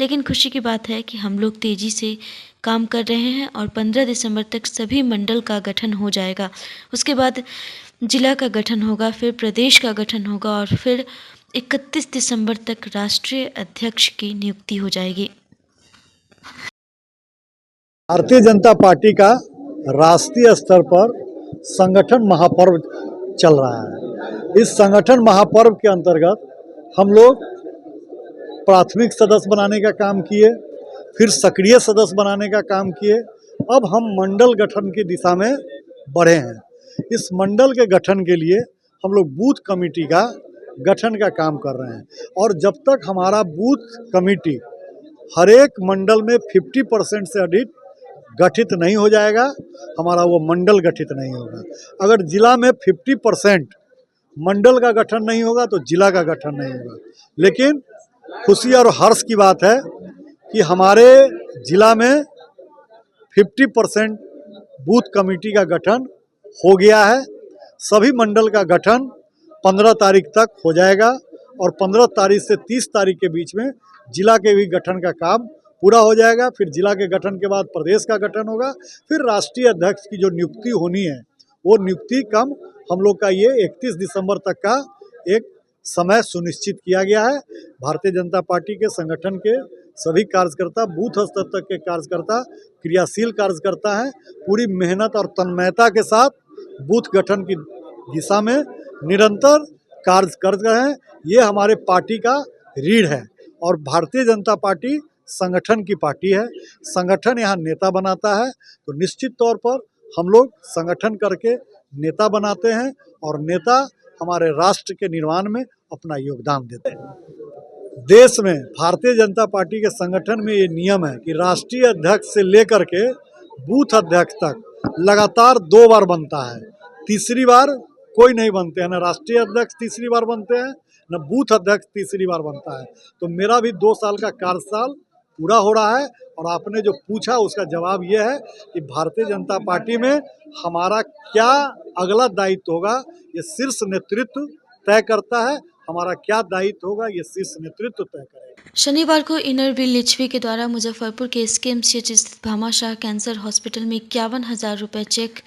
लेकिन खुशी की बात है कि हम लोग तेज़ी से काम कर रहे हैं और 15 दिसंबर तक सभी मंडल का गठन हो जाएगा। उसके बाद जिला का गठन होगा, फिर प्रदेश का गठन होगा और फिर 31 दिसंबर तक राष्ट्रीय अध्यक्ष की नियुक्ति हो जाएगी। भारतीय जनता पार्टी का राष्ट्रीय स्तर पर संगठन महापर्व चल रहा है। इस संगठन महापर्व के अंतर्गत हम लोग प्राथमिक सदस्य बनाने का काम किए, फिर सक्रिय सदस्य बनाने का काम किए। अब हम मंडल गठन की दिशा में बढ़े हैं। इस मंडल के गठन के लिए हम लोग बूथ कमेटी का गठन का काम कर रहे हैं और जब तक हमारा बूथ कमेटी हर एक मंडल में 50% से अधिक गठित नहीं हो जाएगा, हमारा वो मंडल गठित नहीं होगा। अगर जिला में 50% मंडल का गठन नहीं होगा तो जिला का गठन नहीं होगा। लेकिन खुशी और हर्ष की बात है कि हमारे जिला में 50% बूथ कमेटी का गठन हो गया है। सभी मंडल का गठन 15 तारीख तक हो जाएगा और 15 तारीख से 30 तारीख के बीच में जिला के भी गठन का काम पूरा हो जाएगा। फिर जिला के गठन के बाद प्रदेश का गठन होगा। फिर राष्ट्रीय अध्यक्ष की जो नियुक्ति होनी है वो नियुक्ति कम हम लोग का ये 31 दिसंबर तक का एक समय सुनिश्चित किया गया है। भारतीय जनता पार्टी के संगठन के सभी कार्यकर्ता, बूथ स्तर तक के कार्यकर्ता, क्रियाशील कार्यकर्ता हैं। पूरी मेहनत और तन्मयता के साथ बूथ गठन की दिशा में निरंतर कार्य कर रहे हैं। ये हमारे पार्टी का रीढ़ है और भारतीय जनता पार्टी संगठन की पार्टी है। संगठन यहाँ नेता बनाता है, तो निश्चित तौर पर हम लोग संगठन करके नेता बनाते हैं और नेता हमारे राष्ट्र के निर्माण में अपना योगदान देते हैं। देश में भारतीय जनता पार्टी के संगठन में ये नियम है कि राष्ट्रीय अध्यक्ष से लेकर के बूथ अध्यक्ष तक लगातार 2 बार बनता है, तीसरी बार कोई नहीं बनते हैं। न राष्ट्रीय अध्यक्ष तीसरी बार बनते हैं, न बूथ अध्यक्ष तीसरी बार बनता है। तो मेरा भी 2 साल का कार्यकाल पूरा हो रहा है और आपने जो पूछा उसका जवाब ये है कि भारतीय जनता पार्टी में हमारा क्या अगला दायित्व होगा ये शीर्ष नेतृत्व तय करता है। हमारा क्या दायित्व होगा ये शीर्ष नेतृत्व तय करेगा। शनिवार को इनरविल लिच्छवी के द्वारा मुजफ्फरपुर के SKMCH स्थित भामाशाह कैंसर हॉस्पिटल में 51,000 रुपये चेक,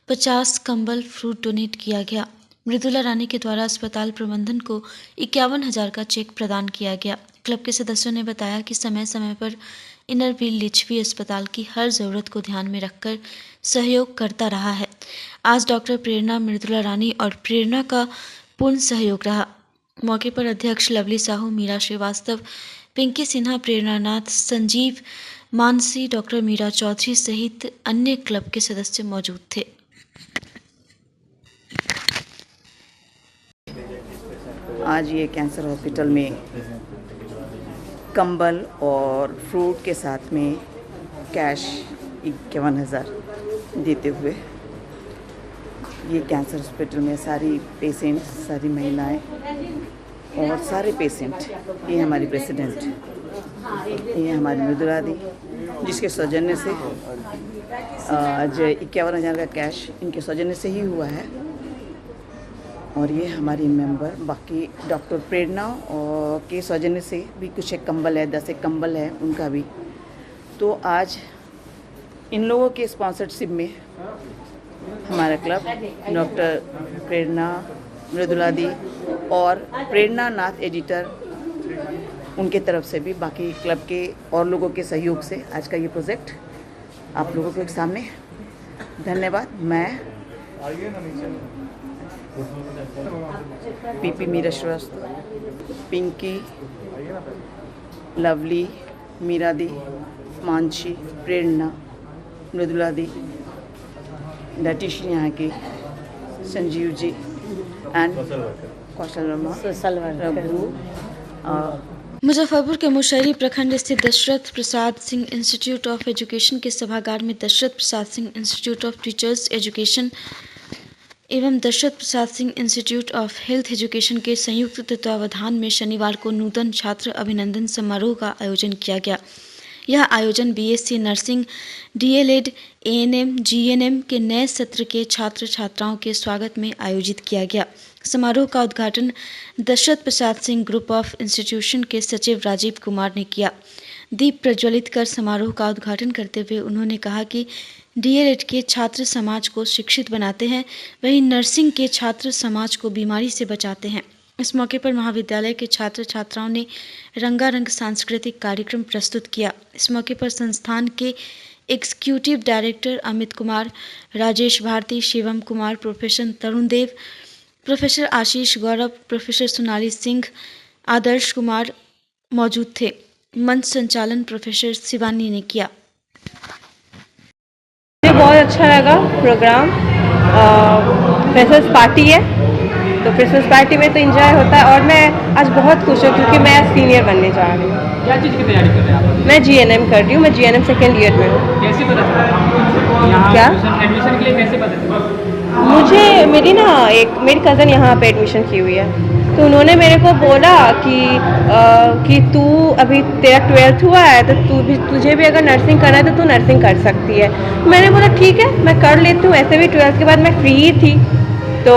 50 कंबल, फ्रूट डोनेट किया गया। मृदुला रानी के द्वारा अस्पताल प्रबंधन को 51,000 का चेक प्रदान किया गया। क्लब के सदस्यों ने बताया कि समय समय पर इनरविल लिच्छवी अस्पताल की हर ज़रूरत को ध्यान में रखकर सहयोग करता रहा है। आज डॉक्टर प्रेरणा, मृदुला रानी और प्रेरणा का पूर्ण सहयोग रहा। मौके पर अध्यक्ष लवली साहू, मीरा श्रीवास्तव, पिंकी सिन्हा, प्रेरणा नाथ, संजीव मानसी, डॉक्टर मीरा चौधरी सहित अन्य क्लब के सदस्य मौजूद थे। आज ये कैंसर हॉस्पिटल में कंबल और फ्रूट के साथ में कैश 51,000 देते हुए ये कैंसर हॉस्पिटल में सारी पेशेंट्स, सारी महिलाएं और सारे पेशेंट, ये हमारी प्रेसिडेंट, ये हमारी मृदुला दी, जिसके सौजन्य से आज 51,000 का कैश इनके सौजन्य से ही हुआ है। और ये हमारी मेंबर, बाकी डॉक्टर प्रेरणा और के सौजन्य से भी कुछ एक कंबल है, 10 एक कंबल है उनका भी। तो आज इन लोगों के स्पॉन्सरशिप में हमारा क्लब डॉक्टर प्रेरणा, मृदुला दी और प्रेरणा नाथ एडिटर, उनके तरफ से भी, बाकी क्लब के और लोगों के सहयोग से आज का ये प्रोजेक्ट आप लोगों के सामने। धन्यवाद। मैं पीपी मीरा श्रीवास्तव, पिंकी, लवली, मीरा दी, मानसी, प्रेरणा, मृदुला दी, डायटिशियन यहाँ की, संजीव जी एंड कौशल वर्मा, रघु। मुजफ्फरपुर के मुशहरी प्रखंड स्थित Dashrath Prasad Singh institute of education के सभागार में Dashrath Prasad Singh institute of teachers education एवं Dashrath Prasad Singh institute of health education के संयुक्त तत्वावधान में शनिवार को नूतन छात्र अभिनंदन समारोह का आयोजन किया गया। यह आयोजन BSc nursing, DLED, ANM, GNM के नए सत्र के छात्र छात्राओं के स्वागत में आयोजित किया गया। समारोह का उद्घाटन Dasharath Prasad Singh group of institution के सचिव राजीव कुमार ने किया। दीप प्रज्वलित कर समारोह का उद्घाटन करते हुए उन्होंने कहा कि DLED के छात्र समाज को शिक्षित बनाते हैं, वहीं नर्सिंग के छात्र समाज को बीमारी से बचाते हैं। इस मौके पर महाविद्यालय के छात्र छात्राओं ने रंगारंग सांस्कृतिक कार्यक्रम प्रस्तुत किया। इस मौके पर संस्थान के executive director Amit Kumar, Rajesh Bharti, Shivam Kumar, professor Tarun Dev, professor Ashish Gaurav, professor Sonali Singh, Adarsh Kumar मौजूद थे। मंच संचालन प्रोफेसर शिवानी ने किया। मुझे बहुत अच्छा लगा प्रोग्राम। फ्रेशर्स पार्टी है तो फ्रेशर्स पार्टी में तो एंजॉय होता है और मैं आज बहुत खुश हूँ क्योंकि मैं सीनियर बनने जा रही हूँ। क्या चीज़ की तैयारी कर रहे हैं आप? मैं GNM कर रही हूँ। मैं GNM सेकेंड ईयर में हूँ। कैसे पता चला यहाँ क्या एडमिशन के लिए कैसे पता चला? मुझे मेरी कज़न यहाँ पे एडमिशन की हुई है तो उन्होंने मेरे को बोला कि तू अभी तेरा 12th हुआ है तो तुझे भी अगर नर्सिंग करना है तो तू नर्सिंग कर सकती है। मैंने बोला ठीक है मैं कर लेती हूँ। ऐसे भी 12th के बाद मैं फ्री ही थी तो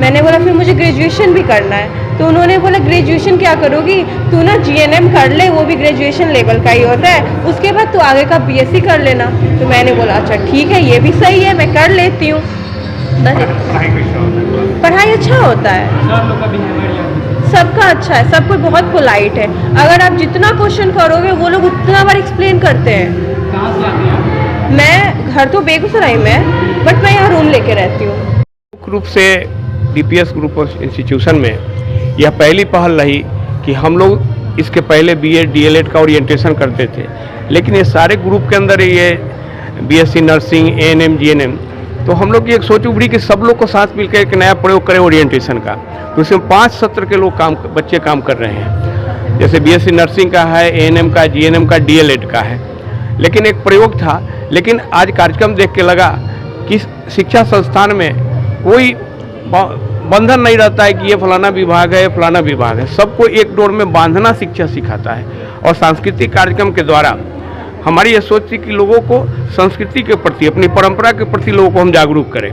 मैंने बोला फिर मुझे ग्रेजुएशन भी करना है। तो उन्होंने बोला ग्रेजुएशन क्या करोगी, तू ना GNM कर ले, वो भी ग्रेजुएशन लेवल का ही होता है, उसके बाद तू आगे का BSc कर लेना। तो मैंने बोला अच्छा ठीक है ये भी सही है, मैं कर लेती हूँ। पढ़ाई अच्छा होता है, सबका अच्छा है, सब कोई बहुत पोलाइट है। अगर आप जितना क्वेश्चन करोगे वो लोग उतना बार एक्सप्लेन करते हैं। मैं घर तो बेगूसराय में बट मैं यहाँ रूम लेके रहती हूँ। मुख्य रूप से DPS ग्रुप ऑफ इंस्टीट्यूशन में यह पहली पहल रही कि हम लोग इसके पहले BEd DLEd का ओरिएंटेशन करते थे, लेकिन ये सारे ग्रुप के अंदर ये BSc नर्सिंग ANM GNM, तो हम लोग की एक सोच उभरी कि सब लोग को साथ मिलकर एक नया प्रयोग करें ओरिएंटेशन का। तो इसमें 5 सत्र के लोग बच्चे काम कर रहे हैं, जैसे BSc नर्सिंग का है, ANM का, GNM का, DLEd का है। लेकिन एक प्रयोग था, लेकिन आज कार्यक्रम देख के लगा कि शिक्षा संस्थान में कोई बंधन नहीं रहता है कि ये फलाना विभाग है, फलाना विभाग है। सबको एक डोर में बांधना शिक्षा सिखाता है। और सांस्कृतिक कार्यक्रम के द्वारा हमारी ये सोच थी कि लोगों को संस्कृति के प्रति, अपनी परंपरा के प्रति लोगों को हम जागरूक करें।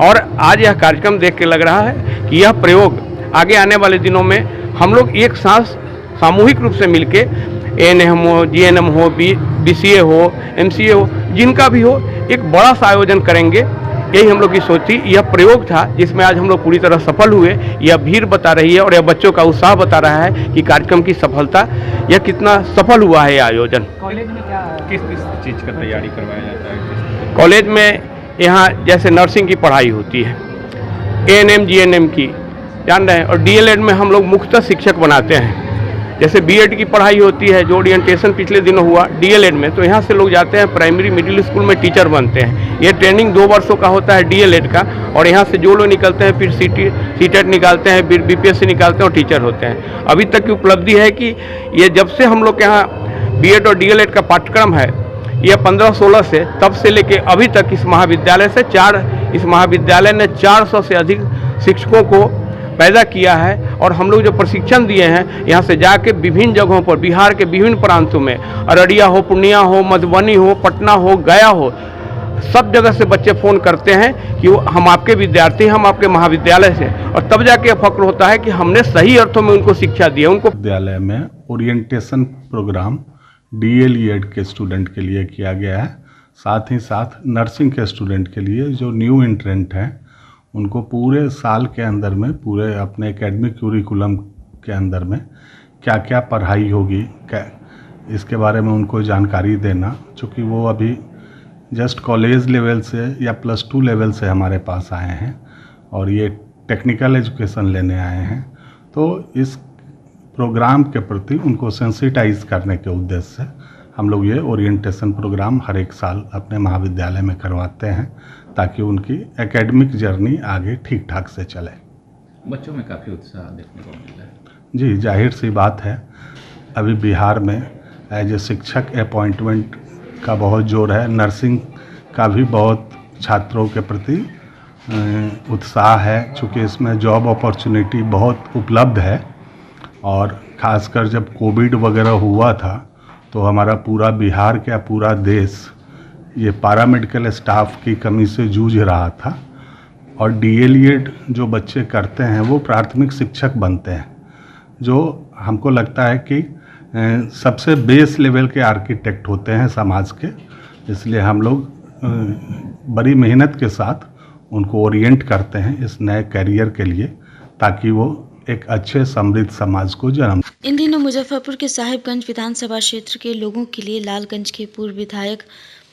और आज यह कार्यक्रम देख के लग रहा है कि यह प्रयोग आगे आने वाले दिनों में हम लोग एक साथ सामूहिक रूप से मिलके ANM हो, GNM हो, BCA हो, MCA हो, जिनका भी हो, एक बड़ा सा आयोजन करेंगे। यही हम लोग की सोच थी। यह प्रयोग था जिसमें आज हम लोग पूरी तरह सफल हुए। यह भीड़ बता रही है और यह बच्चों का उत्साह बता रहा है कि कार्यक्रम की सफलता, यह कितना सफल हुआ है यह आयोजन। कॉलेज में क्या किस चीज़ का तैयारी करवाया जाता है? कॉलेज में यहाँ जैसे नर्सिंग की पढ़ाई होती है, ANM GNM की जान रहे हैं, और DLEd में हम लोग मुख्यतः शिक्षक बनाते हैं। जैसे BEd की पढ़ाई होती है, जो ओरिएंटेशन पिछले दिनों हुआ DLEd में, तो यहाँ से लोग जाते हैं प्राइमरी मिडिल स्कूल में टीचर बनते हैं। ये ट्रेनिंग 2 वर्षों का होता है DLEd का, और यहाँ से जो लोग निकलते हैं फिर CTET निकालते हैं, फिर BPSC निकालते हैं और टीचर होते हैं। अभी तक की उपलब्धि है कि ये जब से हम लोग के यहाँ BEd और DLEd का पाठ्यक्रम है, यह 15-16 से तब से लेके अभी तक इस महाविद्यालय ने 400 से अधिक शिक्षकों को पैदा किया है। और हम लोग जो प्रशिक्षण दिए हैं यहाँ से जाके विभिन्न जगहों पर, बिहार के विभिन्न प्रांतों में, अररिया हो, पूर्णिया हो, मधुबनी हो, पटना हो, गया हो, सब जगह से बच्चे फ़ोन करते हैं कि हम आपके विद्यार्थी, हम आपके महाविद्यालय से, और तब जाके फक्र होता है कि हमने सही अर्थों में उनको शिक्षा दी है। उनको विद्यालय में ओरिएंटेशन प्रोग्राम DLEd के स्टूडेंट के लिए किया गया है। साथ ही साथ नर्सिंग के स्टूडेंट के लिए जो न्यू एंट्रेंट हैं उनको पूरे साल के अंदर में, पूरे अपने एकेडमिक क्यूरिकुलम के अंदर में क्या क्या पढ़ाई होगी, क्या इसके बारे में उनको जानकारी देना। चूँकि वो अभी जस्ट कॉलेज लेवल से या +2 लेवल से हमारे पास आए हैं और ये टेक्निकल एजुकेशन लेने आए हैं, तो इस प्रोग्राम के प्रति उनको सेंसिटाइज करने के उद्देश्य से हम लोग ये ओरिएंटेशन प्रोग्राम हर एक साल अपने महाविद्यालय में करवाते हैं, ताकि उनकी एकेडमिक जर्नी आगे ठीक ठाक से चले। बच्चों में काफ़ी उत्साह देखने को मिलता है। जी, जाहिर सी बात है, अभी बिहार में एज ए शिक्षक अपॉइंटमेंट का बहुत जोर है। नर्सिंग का भी बहुत छात्रों के प्रति उत्साह है, चूँकि इसमें जॉब अपॉर्चुनिटी बहुत उपलब्ध है। और ख़ासकर जब कोविड वगैरह हुआ था तो हमारा पूरा बिहार क्या पूरा देश ये पैरामेडिकल स्टाफ की कमी से जूझ रहा था। और DLEd जो बच्चे करते हैं वो प्राथमिक शिक्षक बनते हैं, जो हमको लगता है कि सबसे बेस लेवल के आर्किटेक्ट होते हैं समाज के। इसलिए हम लोग बड़ी मेहनत के साथ उनको ओरिएंट करते हैं इस नए करियर के लिए, ताकि वो एक अच्छे समृद्ध समाज को जन्म। इन दिनों मुजफ्फरपुर के साहिबगंज विधानसभा क्षेत्र के लोगों के लिए लालगंज के पूर्व विधायक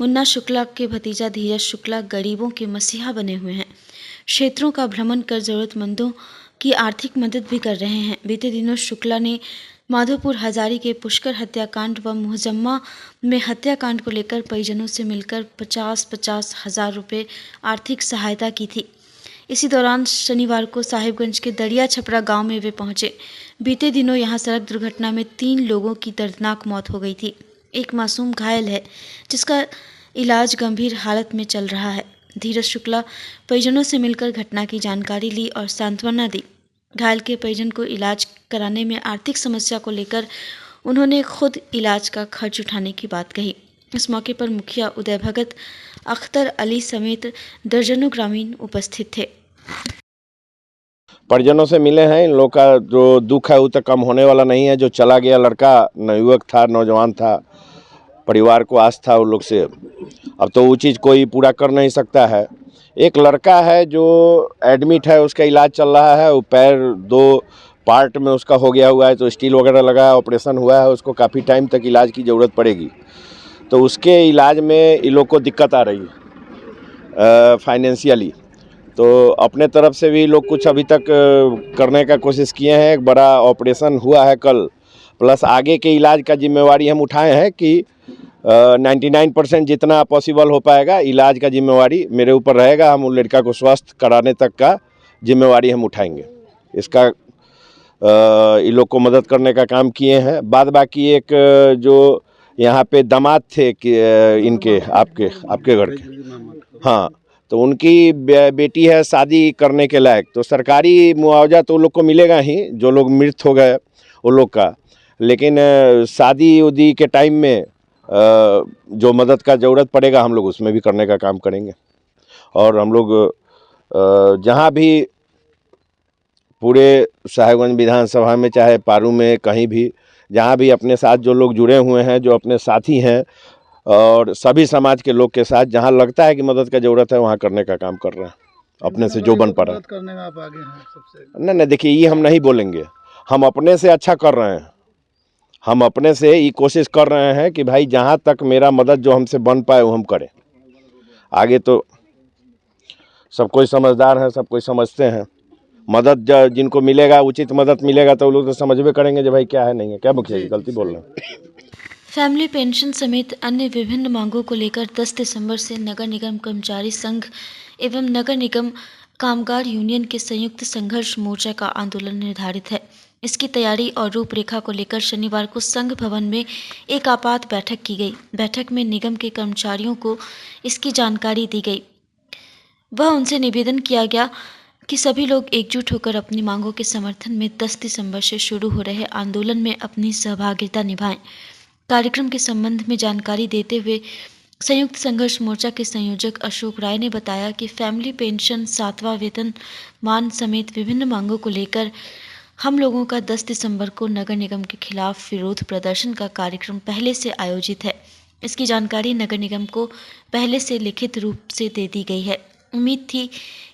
मुन्ना शुक्ला के भतीजा धीरज शुक्ला गरीबों के मसीहा बने हुए हैं। क्षेत्रों का भ्रमण कर जरूरतमंदों की आर्थिक मदद भी कर रहे हैं। बीते दिनों शुक्ला ने माधोपुर हजारी के पुष्कर हत्याकांड व मुहजम्मा में हत्याकांड को लेकर परिजनों से मिलकर 50-50 हज़ार रुपये आर्थिक सहायता की थी। इसी दौरान शनिवार को साहिबगंज के दरिया छपरा गांव में वे पहुंचे। बीते दिनों यहां सड़क दुर्घटना में 3 लोगों की दर्दनाक मौत हो गई थी। एक मासूम घायल है जिसका इलाज गंभीर हालत में चल रहा है। धीरज शुक्ला परिजनों से मिलकर घटना की जानकारी ली और सांत्वना दी। घायल के परिजन को इलाज कराने में आर्थिक समस्या को लेकर उन्होंने खुद इलाज का खर्च उठाने की बात कही। इस मौके पर मुखिया उदय भगत, अख्तर अली समेत दर्जनों ग्रामीण उपस्थित थे। परिजनों से मिले हैं। इन लोग का जो दुख है वो तो कम होने वाला नहीं है। जो चला गया लड़का नवयुवक था, नौजवान था, परिवार को आस था उन लोग से, अब तो वो चीज़ कोई पूरा कर नहीं सकता है। एक लड़का है जो एडमिट है, उसका इलाज चल रहा है। वो पैर 2 पार्ट में उसका हो गया हुआ है, तो स्टील वगैरह लगा है, ऑपरेशन हुआ है, उसको काफ़ी टाइम तक इलाज की ज़रूरत पड़ेगी। तो उसके इलाज में इन लोग को दिक्कत आ रही है फाइनेंशियली। तो अपने तरफ से भी लोग कुछ अभी तक करने का कोशिश किए हैं। एक बड़ा ऑपरेशन हुआ है कल, प्लस आगे के इलाज का जिम्मेवारी हम उठाए हैं कि 99% जितना पॉसिबल हो पाएगा इलाज का जिम्मेवारी मेरे ऊपर रहेगा। हम उन लड़का को स्वस्थ कराने तक का जिम्मेवारी हम उठाएंगे। इसका इन लोग को मदद करने का काम किए हैं। बाद बाकी एक जो यहाँ पे दामाद थे कि इनके आपके घर के, हाँ, तो उनकी बेटी है शादी करने के लायक, तो सरकारी मुआवजा तो उन लोग को मिलेगा ही, जो लोग मृत हो गए वो लोग का, लेकिन शादी उदी के टाइम में जो मदद का ज़रूरत पड़ेगा हम लोग उसमें भी करने का काम करेंगे। और हम लोग जहाँ भी पूरे साहेबगंज विधानसभा में, चाहे पारू में, कहीं भी जहाँ भी अपने साथ जो लोग जुड़े हुए हैं, जो अपने साथी हैं, और सभी समाज के लोग के साथ जहाँ लगता है कि मदद का ज़रूरत है वहाँ करने का काम कर रहे हैं, अपने से जो बन पा रहा है। करने में आप आगे हैं सबसे? नहीं, देखिए ये हम नहीं बोलेंगे, हम अपने से अच्छा कर रहे हैं। हम अपने से ये कोशिश कर रहे हैं कि भाई जहाँ तक मेरा मदद जो हमसे बन पाए वो हम करें। आगे तो सब कोई समझदार है, सब कोई समझते हैं। मदद जिनको मिलेगा, उचित मदद मिलेगा तो वो लोग तो समझबे करेंगे जो भाई क्या है नहीं है। क्या मुखिया जी गलती बोल रहे हैं? फैमिली पेंशन समेत अन्य विभिन्न मांगों को लेकर 10 दिसंबर से नगर निगम कर्मचारी संघ एवं नगर निगम कामगार यूनियन के संयुक्त संघर्ष मोर्चा का आंदोलन निर्धारित है। इसकी तैयारी और रूपरेखा को लेकर शनिवार को संघ भवन में एक आपात बैठक की गई। बैठक में निगम के कर्मचारियों को इसकी जानकारी दी गई। वह उनसे निवेदन किया गया कि सभी लोग एकजुट होकर अपनी मांगों के समर्थन में 10 दिसंबर से शुरू हो रहे आंदोलन में अपनी सहभागिता निभाएं। कार्यक्रम के संबंध में जानकारी देते हुए संयुक्त संघर्ष मोर्चा के संयोजक अशोक राय ने बताया कि फैमिली पेंशन, 7वां वेतन मान समेत विभिन्न मांगों को लेकर हम लोगों का 10 दिसंबर को नगर निगम के खिलाफ विरोध प्रदर्शन का कार्यक्रम पहले से आयोजित है। इसकी जानकारी नगर निगम को पहले से लिखित रूप से दे दी गई है। उम्मीद थी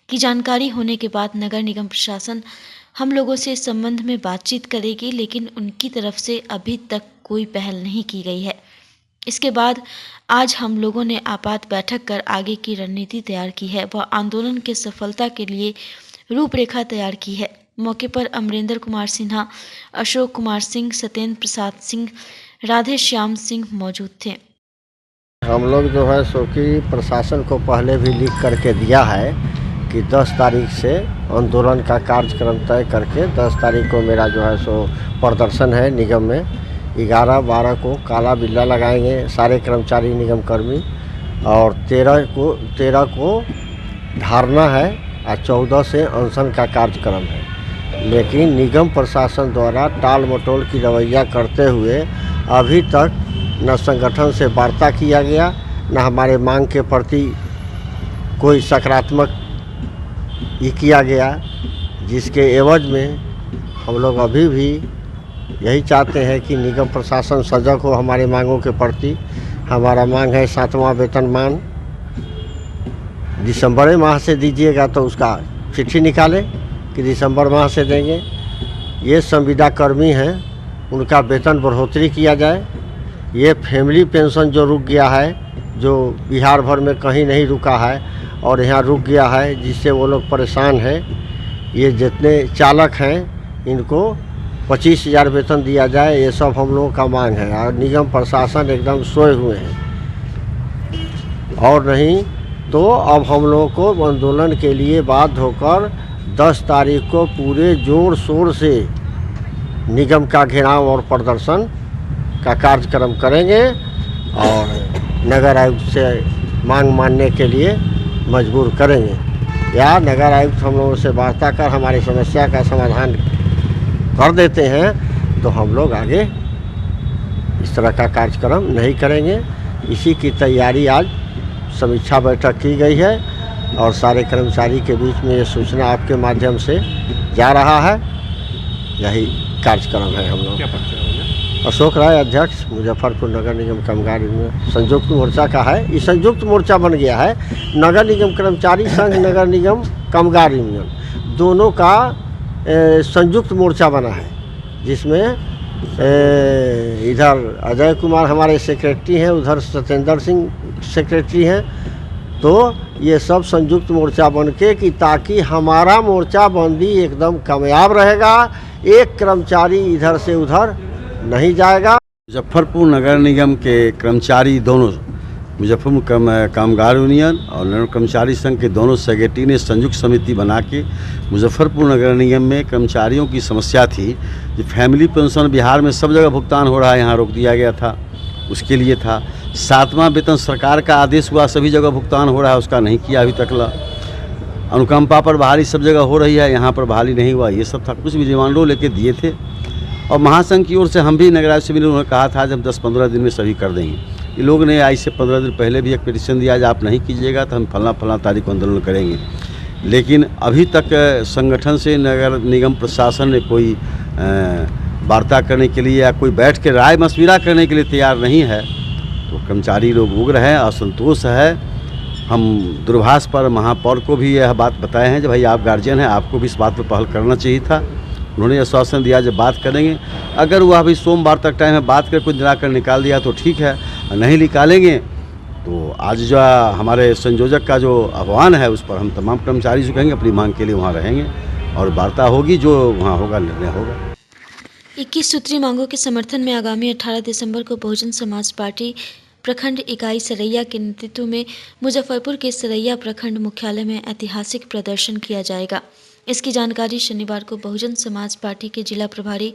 कि जानकारी होने के बाद नगर निगम प्रशासन हम लोगों से इस संबंध में बातचीत करेगी, लेकिन उनकी तरफ से अभी तक कोई पहल नहीं की गई है। इसके बाद आज हम लोगों ने आपात बैठक कर आगे की रणनीति तैयार की है व आंदोलन के सफलता के लिए रूपरेखा तैयार की है। मौके पर अमरेंद्र कुमार सिन्हा, अशोक कुमार सिंह, सत्येंद्र प्रसाद सिंह, राधे श्याम सिंह मौजूद थे। हम लोग जो है सो कि प्रशासन को पहले भी लिख करके दिया है कि 10 तारीख से आंदोलन का कार्यक्रम तय करके 10 तारीख को मेरा जो है सो प्रदर्शन है निगम में। 11-12 को काला बिल्ला लगाएंगे सारे कर्मचारी निगम कर्मी, और 13 को धारणा है और 14 से अनशन का कार्यक्रम है। लेकिन निगम प्रशासन द्वारा टाल मटोल की रवैया करते हुए अभी तक न संगठन से वार्ता किया गया, न हमारे मांग के प्रति कोई सकारात्मक ये किया गया, जिसके एवज में हम लोग अभी भी यही चाहते हैं कि निगम प्रशासन सजग हो हमारे मांगों के प्रति। हमारा मांग है 7वां वेतनमान दिसंबर माह से दीजिएगा, तो उसका चिट्ठी निकाले कि दिसंबर माह से देंगे। ये संविदा कर्मी हैं, उनका वेतन बढ़ोतरी किया जाए। ये फैमिली पेंशन जो रुक गया है, जो बिहार भर में कहीं नहीं रुका है और यहाँ रुक गया है, जिससे वो लोग परेशान हैं। ये जितने चालक हैं इनको 25,000 वेतन दिया जाए, ये सब हम लोगों का मांग है। और निगम प्रशासन एकदम सोए हुए हैं, और नहीं तो अब हम लोगों को आंदोलन के लिए बाध्य होकर 10 तारीख को पूरे जोर शोर से निगम का घेराव और प्रदर्शन का कार्यक्रम करेंगे और नगर आयुक्त से मांग मानने के लिए मजबूर करेंगे, या नगर आयुक्त हम लोगों से वार्ता कर हमारी समस्या का समाधान कर देते हैं तो हम लोग आगे इस तरह का कार्यक्रम नहीं करेंगे। इसी की तैयारी आज समीक्षा बैठक की गई है और सारे कर्मचारी के बीच में ये सूचना आपके माध्यम से जा रहा है। यही कार्यक्रम है हम लोग। अशोक राय अध्यक्ष, मुजफ्फरपुर नगर निगम कामगार यूनियन संयुक्त मोर्चा का है। ये संयुक्त मोर्चा बन गया है, नगर निगम कर्मचारी संघ, नगर निगम कामगार यूनियन दोनों का संयुक्त मोर्चा बना है, जिसमें इधर अजय कुमार हमारे सेक्रेटरी हैं, उधर सत्येंद्र सिंह सेक्रेटरी हैं, तो ये सब संयुक्त मोर्चा बन के कि ताकि हमारा मोर्चा बंदी एकदम कामयाब रहेगा, एक कर्मचारी इधर से उधर नहीं जाएगा। मुजफ्फरपुर नगर निगम के कर्मचारी दोनों, मुजफ्फरपुर कामगार यूनियन और नगर कर्मचारी संघ के दोनों सेक्रेटरी ने संयुक्त समिति बना के मुजफ्फरपुर नगर निगम में कर्मचारियों की समस्या थी जो फैमिली पेंशन बिहार में सब जगह भुगतान हो रहा है, यहाँ रोक दिया गया था, उसके लिए था। 7वां वेतन सरकार का आदेश हुआ, सभी जगह भुगतान हो रहा है, उसका नहीं किया अभी तक। अनुकंपा पर बहाली सब जगह हो रही है, यहाँ पर बहाली नहीं हुआ, ये सब था। कुछ भी डिमांडों लेके दिए थे और महासंघ की ओर से हम भी नगरायुक्त से मिले, उन्होंने कहा था जब 10-15 दिन में सभी कर देंगे। ये लोग ने आज से 15 दिन पहले भी एक पिटीशन दिया, आज आप नहीं कीजिएगा तो हम फलां तारीख को आंदोलन करेंगे। लेकिन अभी तक संगठन से नगर निगम प्रशासन ने कोई वार्ता करने के लिए या कोई बैठ के राय मशविरा करने के लिए तैयार नहीं है। तो कर्मचारी लोग उग्र हैं, असंतोष है। हम दूरभाष पर महापौर को भी यह बात बताए हैं कि भाई आप गार्जियन हैं, आपको भी इस बात पर पहल करना चाहिए था। उन्होंने आश्वासन दिया जब बात करेंगे, अगर वह अभी सोमवार तक टाइम है, बात कर कुछ निराकर निकाल दिया तो ठीक है, नहीं निकालेंगे तो आज जो हमारे संयोजक का जो आह्वान है उस पर हम तमाम कर्मचारी जो कहेंगे अपनी मांग के लिए वहाँ रहेंगे और वार्ता होगी, जो वहाँ होगा निर्णय होगा। 21 सूत्री मांगों के समर्थन में आगामी 18 दिसंबर को बहुजन समाज पार्टी प्रखंड इकाई सरैया के नेतृत्व में मुजफ्फरपुर के सरैया प्रखंड मुख्यालय में ऐतिहासिक प्रदर्शन किया जाएगा। इसकी जानकारी शनिवार को बहुजन समाज पार्टी के जिला प्रभारी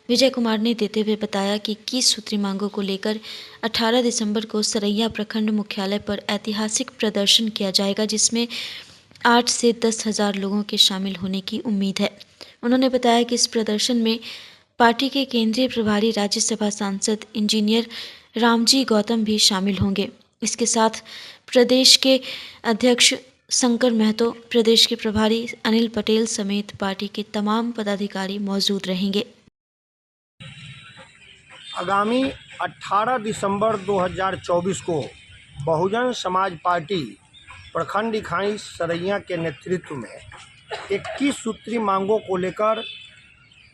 विजय कुमार ने देते हुए बताया कि 21 सूत्री मांगों को लेकर 18 दिसंबर को सरैया प्रखंड मुख्यालय पर ऐतिहासिक प्रदर्शन किया जाएगा, जिसमें 8 से 10 हज़ार लोगों के शामिल होने की उम्मीद है। उन्होंने बताया कि इस प्रदर्शन में पार्टी के केंद्रीय प्रभारी राज्यसभा सांसद इंजीनियर रामजी गौतम भी शामिल होंगे। इसके साथ प्रदेश के अध्यक्ष शंकर महतो, प्रदेश के प्रभारी अनिल पटेल समेत पार्टी के तमाम पदाधिकारी मौजूद रहेंगे। आगामी 18 दिसंबर 2024 को बहुजन समाज पार्टी प्रखंड इकाई सरैया के नेतृत्व में 21 सूत्री मांगों को लेकर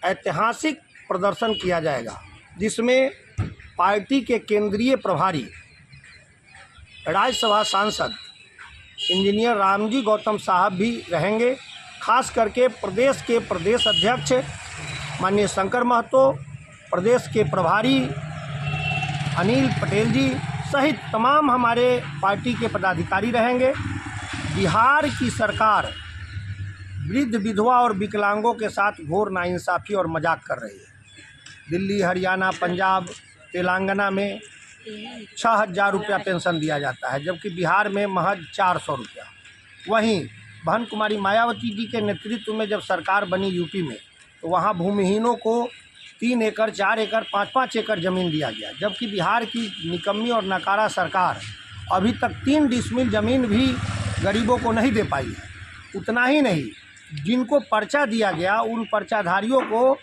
ऐतिहासिक प्रदर्शन किया जाएगा, जिसमें पार्टी के केंद्रीय प्रभारी राज्यसभा सांसद इंजीनियर रामजी गौतम साहब भी रहेंगे। खास करके प्रदेश के प्रदेश अध्यक्ष माननीय शंकर महतो, प्रदेश के प्रभारी अनिल पटेल जी सहित तमाम हमारे पार्टी के पदाधिकारी रहेंगे। बिहार की सरकार वृद्ध, विधवा और विकलांगों के साथ घोर नाइंसाफ़ी और मजाक कर रही है। दिल्ली, हरियाणा, पंजाब, तेलंगाना में 6,000 रुपया पेंशन दिया जाता है, जबकि बिहार में महज 400 रुपया। वहीं बहन कुमारी मायावती जी के नेतृत्व में जब सरकार बनी यूपी में, तो वहाँ भूमिहीनों को 3 एकड़, 4 एकड़, 5-5 एकड़ ज़मीन दिया गया, जबकि बिहार की निकम्मी और नकारा सरकार अभी तक 3 डिसमिल ज़मीन भी गरीबों को नहीं दे पाई है। उतना ही नहीं, जिनको पर्चा दिया गया उन पर्चाधारियों को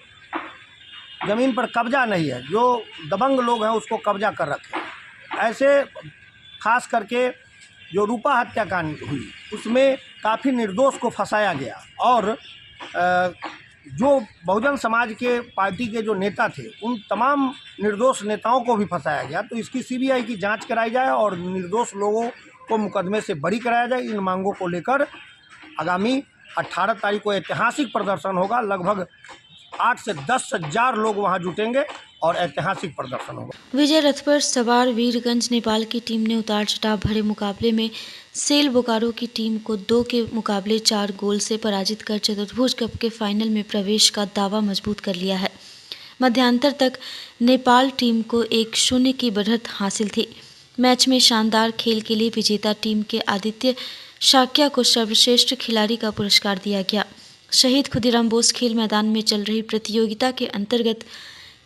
ज़मीन पर कब्जा नहीं है, जो दबंग लोग हैं उसको कब्जा कर रखे हैं। ऐसे खास करके जो रूपा हत्याकांड हुई उसमें काफ़ी निर्दोष को फंसाया गया और जो बहुजन समाज के पार्टी के जो नेता थे उन तमाम निर्दोष नेताओं को भी फंसाया गया। तो इसकी सीबीआई की जांच कराई जाए और निर्दोष लोगों को मुकदमे से बरी कराया जाए। इन मांगों को लेकर आगामी 18 तारीख को ऐतिहासिक प्रदर्शन होगा। लगभग 8 से 10 हज़ार लोग वहां जुटेंगे और ऐतिहासिक प्रदर्शन होगा। विजय रथ पर सवार वीरगंज नेपाल की टीम ने उतार चढ़ाव भरे मुकाबले में सेल बोकारो की टीम को 2 के मुकाबले 4 गोल से पराजित कर चतुर्भुज कप के फाइनल में प्रवेश का दावा मजबूत कर लिया है। मध्यांतर तक नेपाल टीम को 1-0 की बढ़त हासिल थी। मैच में शानदार खेल के लिए विजेता टीम के आदित्य शाक्या को सर्वश्रेष्ठ खिलाड़ी का पुरस्कार दिया गया। शहीद खुदीराम बोस खेल मैदान में चल रही प्रतियोगिता के अंतर्गत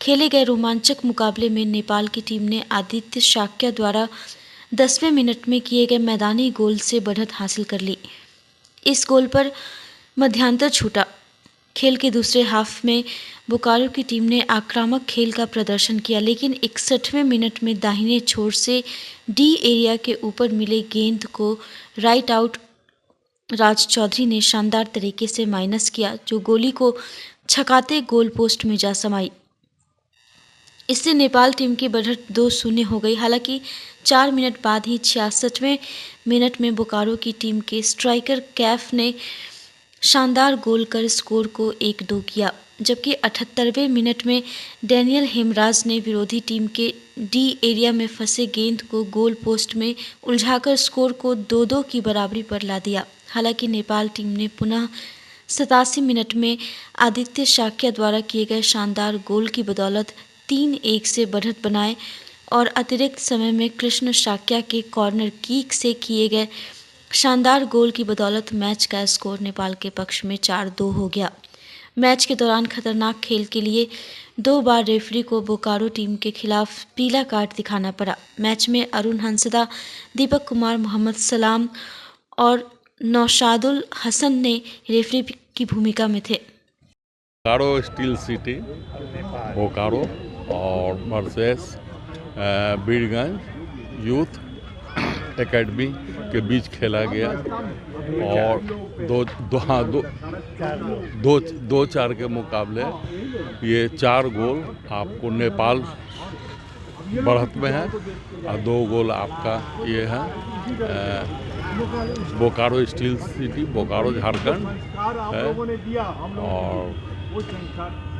खेले गए रोमांचक मुकाबले में नेपाल की टीम ने आदित्य शाक्या द्वारा 10वें मिनट में किए गए मैदानी गोल से बढ़त हासिल कर ली। इस गोल पर मध्यांतर छूटा। खेल के दूसरे हाफ में बोकारो की टीम ने आक्रामक खेल का प्रदर्शन किया, लेकिन 61वें मिनट में दाहिने छोर से डी एरिया के ऊपर मिले गेंद को राइट आउट राज चौधरी ने शानदार तरीके से माइनस किया, जो गोली को छकाते गोल पोस्ट में जा समाई। इससे नेपाल टीम की बढ़त 2-0 हो गई। हालांकि 4 मिनट बाद ही 66वें मिनट में बोकारो की टीम के स्ट्राइकर कैफ ने शानदार गोल कर स्कोर को 1-2 किया, जबकि 78वें मिनट में डैनियल हेमराज ने विरोधी टीम के डी एरिया में फंसे गेंद को गोल पोस्ट में उलझाकर स्कोर को 2-2 की बराबरी पर ला दिया। हालांकि नेपाल टीम ने पुनः 87 मिनट में आदित्य शाक्या द्वारा किए गए शानदार गोल की बदौलत 3-1 से बढ़त बनाए और अतिरिक्त समय में कृष्ण शाक्या के कॉर्नर किक से किए गए शानदार गोल की बदौलत मैच का स्कोर नेपाल के पक्ष में 4-2 हो गया। मैच के दौरान खतरनाक खेल के लिए 2 बार रेफरी को बोकारो टीम के खिलाफ पीला कार्ड दिखाना पड़ा। मैच में अरुण हंसदा, दीपक कुमार, मोहम्मद सलाम और नौशादुल हसन ने रेफरी की भूमिका में थे। बोकारो स्टील सिटी, बोकारो और वर्सेस बीरगंज यूथ एकेडमी के बीच खेला गया और दो चार के मुकाबले ये 4 गोल आपको नेपाल बढ़त में है और 2 गोल आपका ये है बोकारो स्टील सिटी, बोकारो झारखंड है। और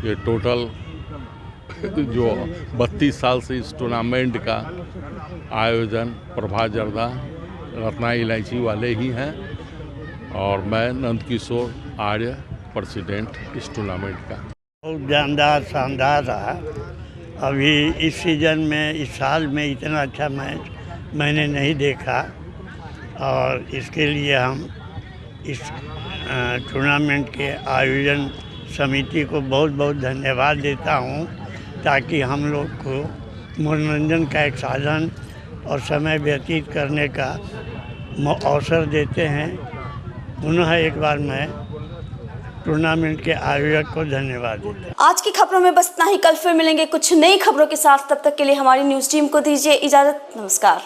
ये टोटल जो 32 साल से इस टूर्नामेंट का आयोजन प्रभा जर्दा रत्ना इलायची वाले ही हैं और मैं नंदकिशोर आर्य प्रेसिडेंट इस टूर्नामेंट का। बहुत जानदार शानदार रहा। अभी इस सीज़न में, इस साल में इतना अच्छा मैच मैंने नहीं देखा और इसके लिए हम इस टूर्नामेंट के आयोजन समिति को बहुत बहुत धन्यवाद देता हूं, ताकि हम लोग को मनोरंजन का एक साधन और समय व्यतीत करने का अवसर देते हैं। पुनः एक बार मैं टूर्नामेंट के आयोजक को धन्यवाद देता हूं। आज की खबरों में बस इतना ही। कल फिर मिलेंगे कुछ नई खबरों के साथ। तब तक के लिए हमारी न्यूज़ टीम को दीजिए इजाज़त। नमस्कार।